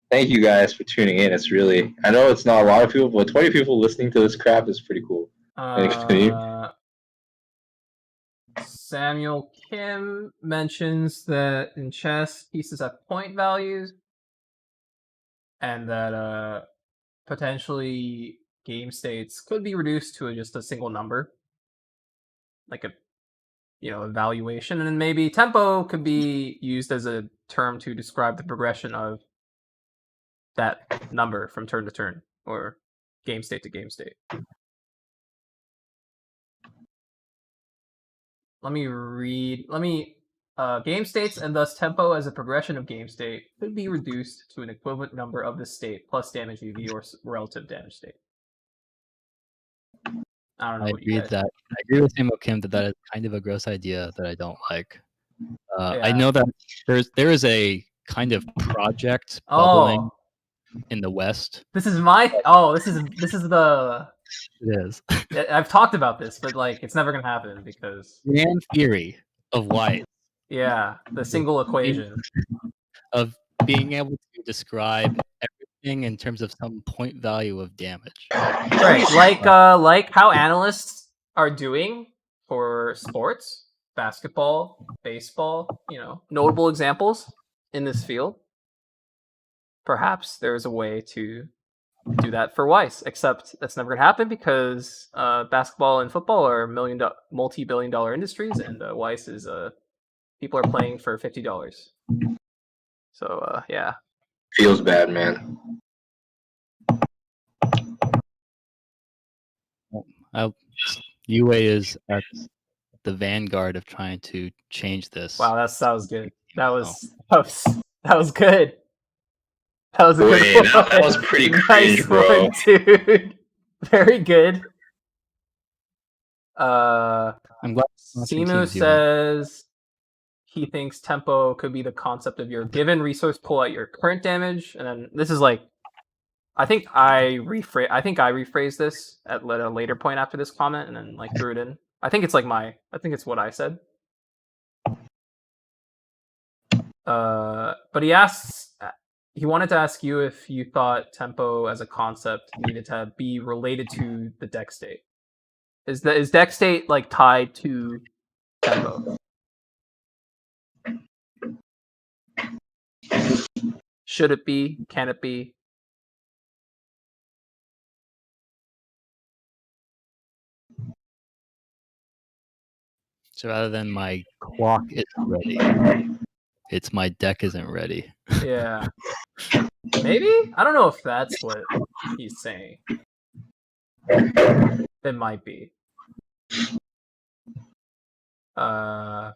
thank you guys for tuning in. It's really, I know it's not a lot of people, but 20 people listening to this crap is pretty cool. Samuel Kim mentions that in chess, pieces have point values, and that potentially game states could be reduced to just a single number, like a evaluation, and then maybe tempo could be used as a term to describe the progression of that number from turn to turn or game state to game state. Let me read. Game states and thus tempo as a progression of game state could be reduced to an equivalent number of the state plus damage EV or relative damage state. I don't know. I agree with that. I agree with Samuel Kim that is kind of a gross idea that I don't like. I know that there is a kind of project bubbling in the West. This is my. This is the. It is. I've talked about this, but like it's never gonna happen because grand theory of white. Yeah, the single equation of being able to describe everything in terms of some point value of damage. Right, like how analysts are doing for sports, basketball, baseball. Notable examples in this field. Perhaps there's a way to do that for Weiss, except that's never gonna happen because basketball and football are multi-billion-dollar industries, and Weiss is people are playing for $50. So yeah, feels bad, man. UA is at the vanguard of trying to change this. Wow, that was good. That was good. That was a good Wait, one. that was pretty cringe, Nice bro. one, dude. Very good. I'm glad watching Simu teams, UA. says he thinks tempo could be the concept of your given resource pull at your current damage, and then this is like, I think I rephrased this at a later point after this comment, and then like threw it in. I think it's what I said. But he wanted to ask you if you thought tempo as a concept needed to be related to the deck state. Is deck state like tied to tempo? Should it be? Can it be? So rather than my clock is ready, it's my deck isn't ready. Yeah. Maybe? I don't know if that's what he's saying. It might be. Or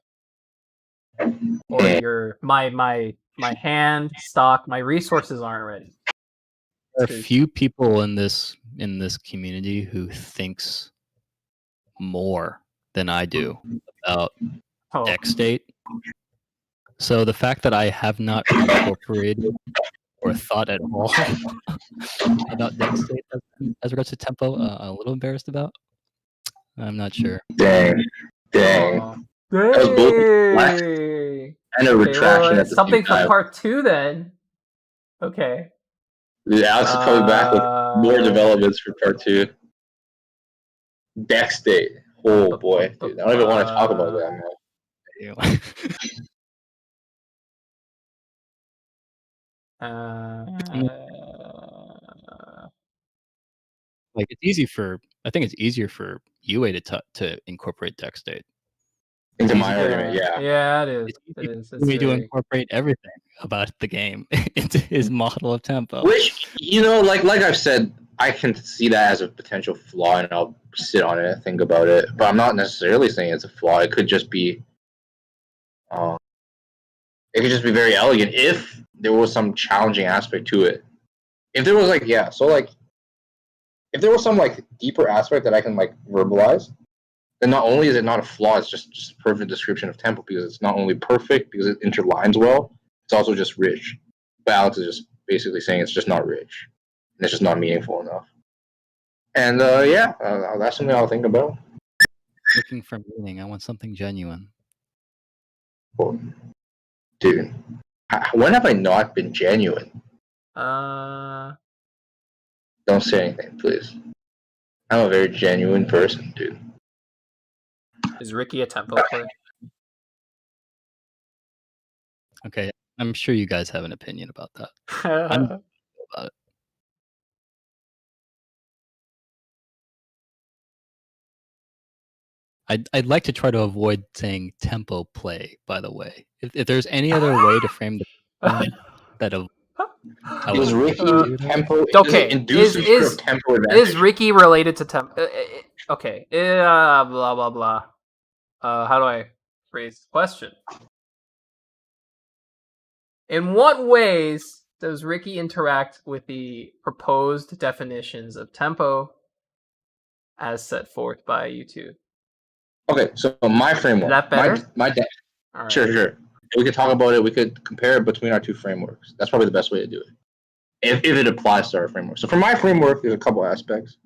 your my hand stock, my resources aren't ready. There are a few people in this community who thinks more than I do about deck state. So the fact that I have not incorporated or thought at all about deck state as regards to tempo, a little embarrassed about. I'm not sure. Dang. Dang. That was both and a retraction at the something same time. for part 2 then. Okay. Dude, Alex is coming back with more developments for part 2. Deck state. Oh boy, dude. I don't even want to talk about that, man. Like I think it's easier for UA to incorporate deck state. Into my argument, yeah. Yeah, it is. It's easy to incorporate everything about the game into his model of tempo. Which, like I've said, I can see that as a potential flaw, and I'll sit on it and think about it. But I'm not necessarily saying it's a flaw. It could just be, very elegant if there was some challenging aspect to it. If there was if there was some deeper aspect that I can verbalize, then not only is it not a flaw, it's just a perfect description of tempo, because it's not only perfect because it interlines well, it's also just rich. But Alex is just basically saying it's just not rich. And it's just not meaningful enough. And that's something I'll think about. Looking for meaning. I want something genuine. Well, dude, when have I not been genuine? Don't say anything, please. I'm a very genuine person, dude. Is Ricky a tempo player? Okay, I'm sure you guys have an opinion about that. I'm about it. I'd like to try to avoid saying tempo play, by the way. If there's any other way to frame the that is Ricky tempo? Okay, is tempo advantage? Is Ricky related to tempo? Okay, blah blah blah. How do I phrase the question? In what ways does Ricky interact with the proposed definitions of tempo as set forth by you two? Okay, so my framework. Is that better? My deck. Right. Sure. We could talk about it. We could compare it between our two frameworks. That's probably the best way to do it, if it applies to our framework. So for my framework, there's a couple aspects.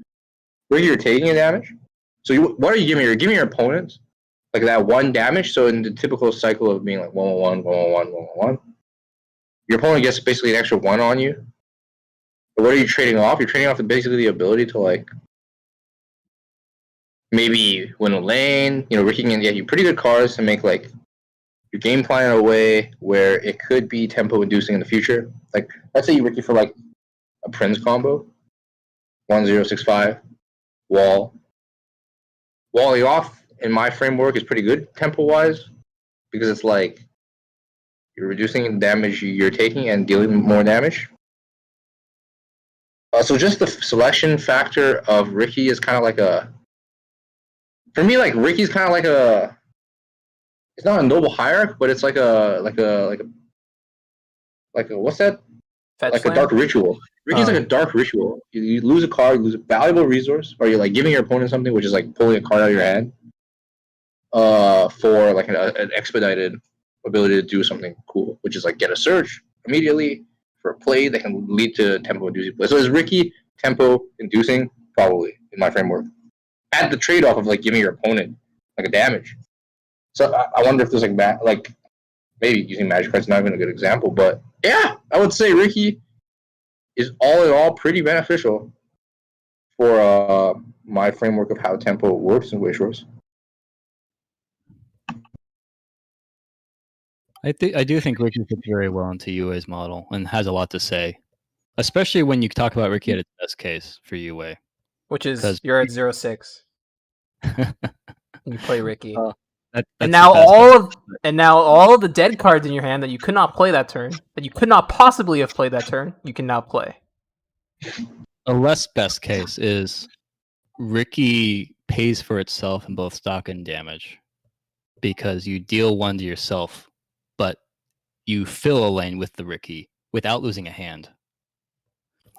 Where you're taking a damage. So what are you giving? You're giving your opponents that 1 damage. So in the typical cycle of being 1-1, 1-1, 1-1, your opponent gets basically an extra 1 on you. But what are you trading off? You're trading off basically the ability to maybe win a lane. Ricky can get you pretty good cards to make your game plan in a way where it could be tempo inducing in the future. Let's say you Ricky for a Prince combo, 1-0-6-5, wall. Walling off in my framework is pretty good tempo wise, because it's you're reducing the damage you're taking and dealing more damage. So just the selection factor of Ricky is kind of for me, like Ricky's kind of like a. It's not a noble hierarch, but it's like a what's that? Fetch Like a slam. dark ritual. Ricky's like a dark ritual. You lose a card, you lose a valuable resource, or you're like giving your opponent something, which is like pulling a card out of your hand. For like an expedited ability to do something cool, which is like get a search immediately for a play that can lead to tempo inducing play. So is Ricky tempo inducing? Probably in my framework. At the trade off of like giving your opponent like a damage. So I wonder if there's like maybe using magic cards not even a good example, but yeah, I would say Ricky is all in all pretty beneficial for my framework of how tempo works in Wayshores. I do think Ricky fits very well into UA's model and has a lot to say, especially when you talk about Ricky at its best case for UA. Which is 'Cause- you're at 0-6. You play Ricky. That's and the now best all of the dead cards in your hand that you could not play that turn, that you could not possibly have played that turn, you can now play. A less best case is Ricky pays for itself in both stock and damage because you deal one to yourself, but you fill a lane with the Ricky without losing a hand.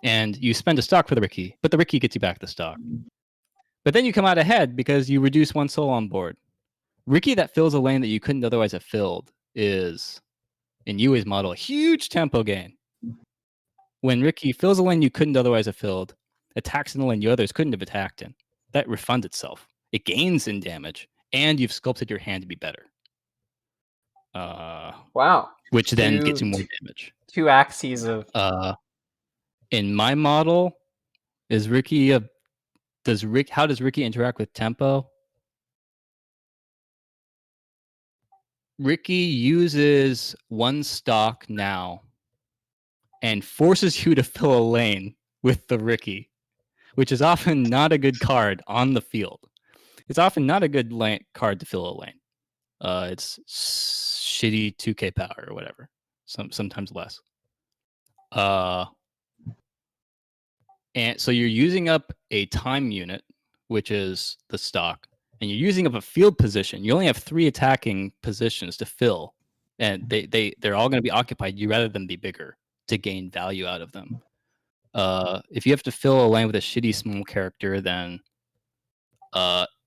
And you spend a stock for the Ricky, but the Ricky gets you back the stock. But then you come out ahead because you reduce one soul on board. Ricky that fills a lane that you couldn't otherwise have filled is, in UA's model, a huge tempo gain. When Ricky fills a lane you couldn't otherwise have filled, attacks in the lane you others couldn't have attacked in, that refunds itself. It gains in damage, and you've sculpted your hand to be better. Wow. Which then gets you more damage. 2 axes of... in my model, is Ricky a... how does Ricky interact with tempo? Ricky uses one stock now and forces you to fill a lane with the Ricky, which is often not a good card on the field. It's often not a good card to fill a lane. It's shitty 2k power or whatever, sometimes less. And so you're using up a time unit, which is the stock, and you're using up a field position. You only have 3 attacking positions to fill, and they're all going to be occupied. You rather than be bigger to gain value out of them. If you have to fill a lane with a shitty small character, then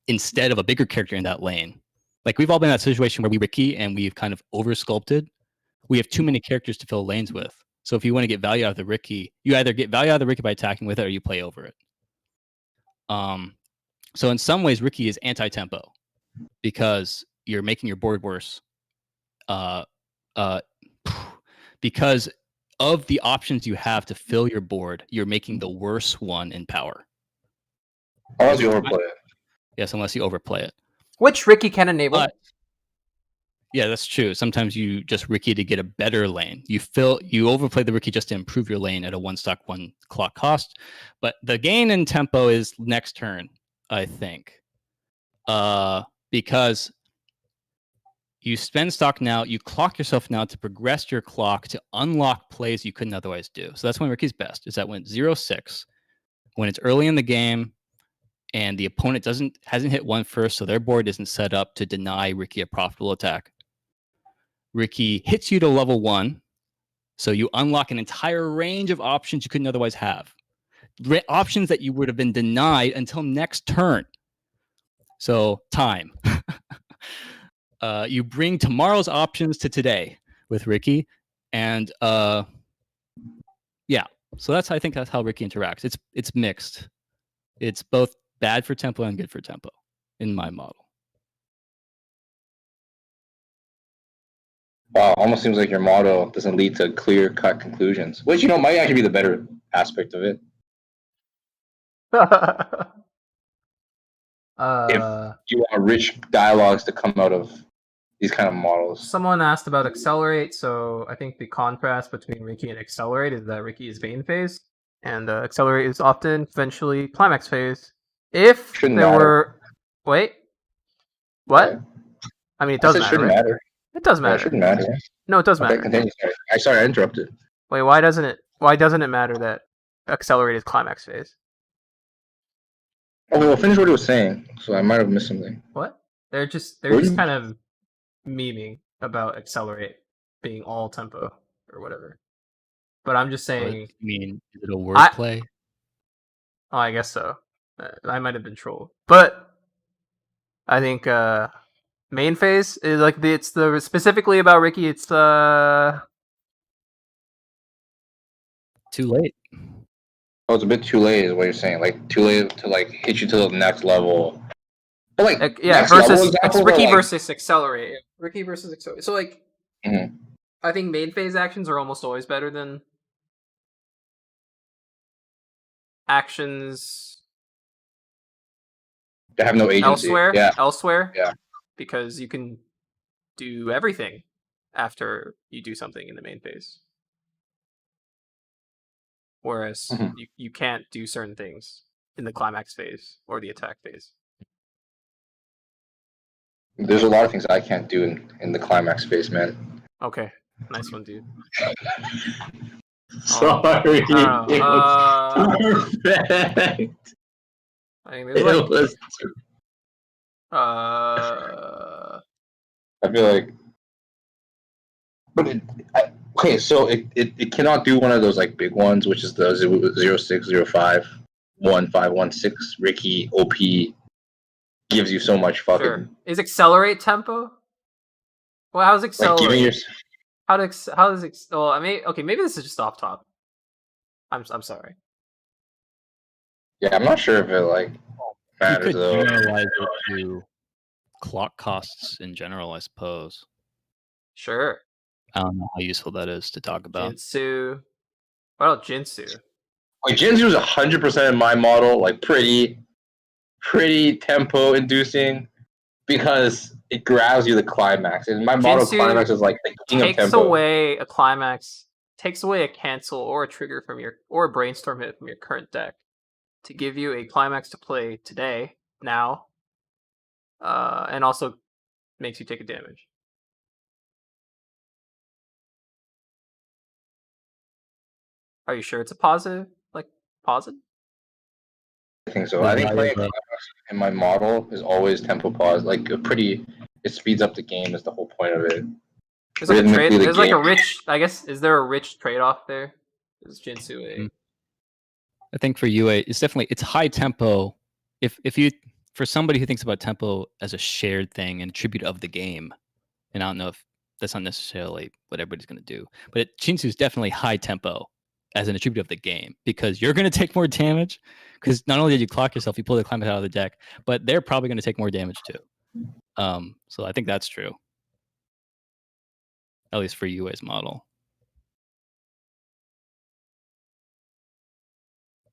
instead of a bigger character in that lane, like we've all been in that situation where we Ricky and we've kind of over sculpted. We have too many characters to fill lanes with. So if you want to get value out of the Ricky, you either get value out of the Ricky by attacking with it or you play over it. So in some ways, Ricky is anti-tempo because you're making your board worse. Because of the options you have to fill your board, you're making the worse one in power. Unless you overplay it. Yes, unless you overplay it. Which Ricky can enable. Yeah, that's true. Sometimes you just Ricky to get a better lane. You overplay the Ricky just to improve your lane at a 1 stock, 1 clock cost. But the gain in tempo is next turn, I think. Because you spend stock now, you clock yourself now to progress your clock to unlock plays you couldn't otherwise do. So that's when Ricky's best, is that when it's 0-6, when it's early in the game, and the opponent hasn't hit 1 first, so their board isn't set up to deny Ricky a profitable attack. Ricky hits you to level 1, so you unlock an entire range of options you couldn't otherwise have. Options that you would have been denied until next turn. So, time. You bring tomorrow's options to today with Ricky, and yeah. So I think that's how Ricky interacts. It's mixed. It's both bad for tempo and good for tempo in my model. Wow, almost seems like your model doesn't lead to clear-cut conclusions, which might actually be the better aspect of it. If you want rich dialogues to come out of these kind of models. Someone asked about Accelerate, so I think the contrast between Ricky and Accelerate is that Ricky is Bane phase, and Accelerate is often eventually Climax phase. If Shouldn't there matter. were... Wait? What? Yeah. I mean, it does matter, shouldn't right? matter. It does No, it matter. shouldn't matter. No, it does Okay, matter. continue. Sorry, I interrupted. Wait, why doesn't it matter that Accelerate is Climax phase? Oh, well, finish what he was saying. So I might have missed something. What? They're just Were just you- kind of memeing about accelerate being all tempo or whatever. But I'm just I saying. mean, is it a wordplay? Oh, I guess so. I might have been trolled, but I think main phase is like it's the specifically about Ricky. It's Too late. Oh, it's a bit too late, is what you're saying. Like too late to like hit you to the next level. But like yeah next level versus examples Ricky are, like, versus accelerate. Ricky versus accelerate. So like, Mhm. I think main phase actions are almost always better than actions They have no agency. elsewhere. Yeah. Elsewhere. Yeah. Because you can do everything after you do something in the main phase. Whereas Mhm. you can't do certain things in the climax phase or the attack phase. There's a lot of things I can't do in the climax phase, man. Okay, nice one, dude. Sorry. I don't know. It was perfect. I think there's like It was. uh I feel like, but okay, so it cannot do one of those like big ones, which is the 06, 05, 1516 Ricky OP gives you so much fucking sure. Is accelerate tempo? Well, how's like accelerate? giving your. How does well, I mean, okay, maybe this is just off top. I'm sorry. Yeah, I'm not sure if it like You matters could though. generalize it to clock costs in general, I suppose. Sure. I don't know how useful that is to talk about. Jinsu. What about Jinsu? Like Jinzu is 100% in my model, like pretty tempo inducing because it grabs you the climax. And my model Jinsu climax is like the king of Takes tempo. away a climax, takes away a cancel or a trigger from your or a brainstorm hit from your current deck to give you a climax to play today, now, and also makes you take a damage. Are you sure it's a positive? Like positive? I think so. The I think value playing of the- climax in my model is always tempo pause. Like a pretty, it speeds up the game. Is the whole point of it. There's like a Rhythmically, trade. the There's like a game. rich. I guess is there a rich trade off there? Is Jinsu a? I think for UA, it's definitely it's high tempo. If you for somebody who thinks about tempo as a shared thing and attribute of the game, and I don't know if that's not necessarily what everybody's going to do, but Chinsu is definitely high tempo as an attribute of the game because you're going to take more damage because not only did you clock yourself, you pull the climate out of the deck, but they're probably going to take more damage too. So I think that's true, at least for UA's model.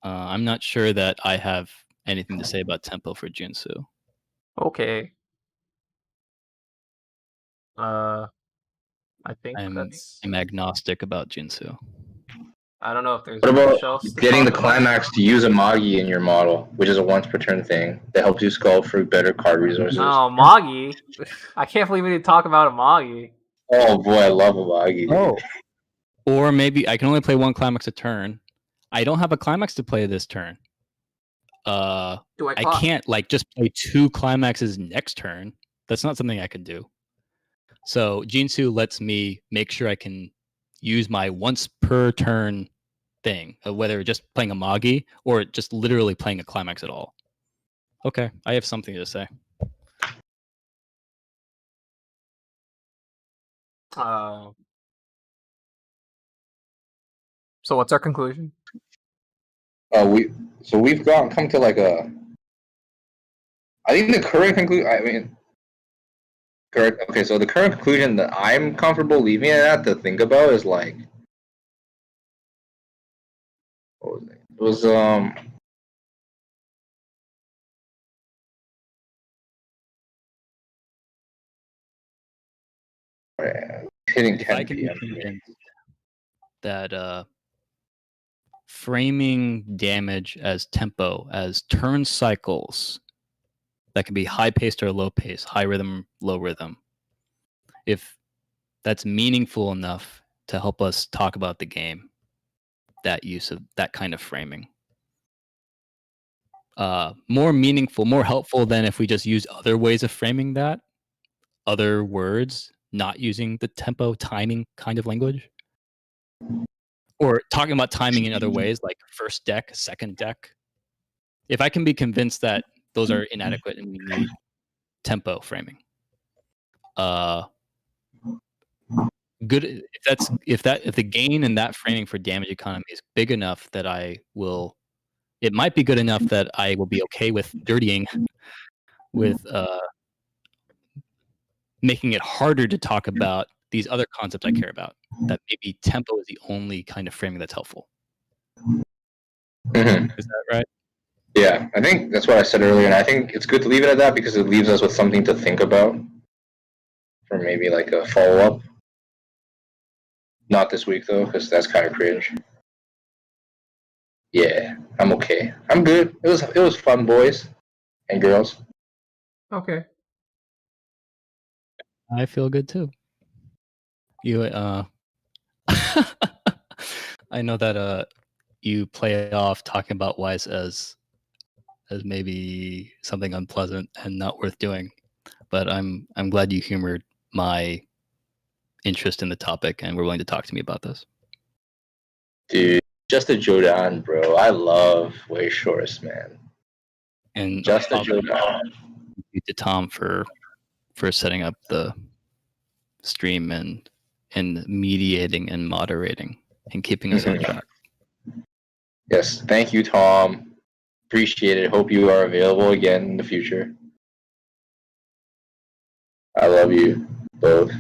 I'm not sure that I have anything to say about tempo for Jinsu. Okay. I think that's. I'm agnostic about Jinsu. I don't know if there's What about much else to getting the talk about. climax to use a Magi in your model, which is a once per turn thing that helps you skull for better card resources? No, Magi. I can't believe we didn't talk about a Magi. Oh boy, I love a Magi. Oh. Or maybe I can only play one climax a turn. I don't have a climax to play this turn. Do I can't like just play two climaxes next turn. That's not something I can do. So Jinsu lets me make sure I can use my once per turn thing, whether just playing a Magi or just literally playing a climax at all. Okay, I have something to say. So what's our conclusion? We've come to like a. I think the current conclusion. I mean, okay. So the current conclusion that I'm comfortable leaving it at to think about is like, what was it? It was hitting If I 10 can be p.m. convinced that framing damage as tempo, as turn cycles, that can be high paced or low pace, high rhythm, low rhythm. If that's meaningful enough to help us talk about the game, that use of that kind of framing. more meaningful, more helpful than if we just use other ways of framing that, other words, not using the tempo timing kind of language, or talking about timing in other ways like first deck, second deck. If I can be convinced that those are inadequate and we need tempo framing, good. If the gain in that framing for damage economy is big enough that it might be good enough that I will be okay with dirtying with making it harder to talk about these other concepts I care about. That maybe tempo is the only kind of framing that's helpful. Mm-hmm. Is that right? Yeah, I think that's what I said earlier, and I think it's good to leave it at that because it leaves us with something to think about for maybe like a follow-up. Not this week though, because that's kind of cringe. Yeah, I'm okay. I'm good. It was fun, boys and girls. Okay. I feel good too. You I know that you play off talking about Weiss as maybe something unpleasant and not worth doing, but I'm glad you humored my interest in the topic and were willing to talk to me about this. Dude, just a Jodan, bro. I love Way Shorts, man. And Just a Jodan. Thank you to Tom for setting up the stream and mediating and moderating and keeping us on track. Yes, thank you, Tom. Appreciate it. Hope you are available again in the future. I love you both.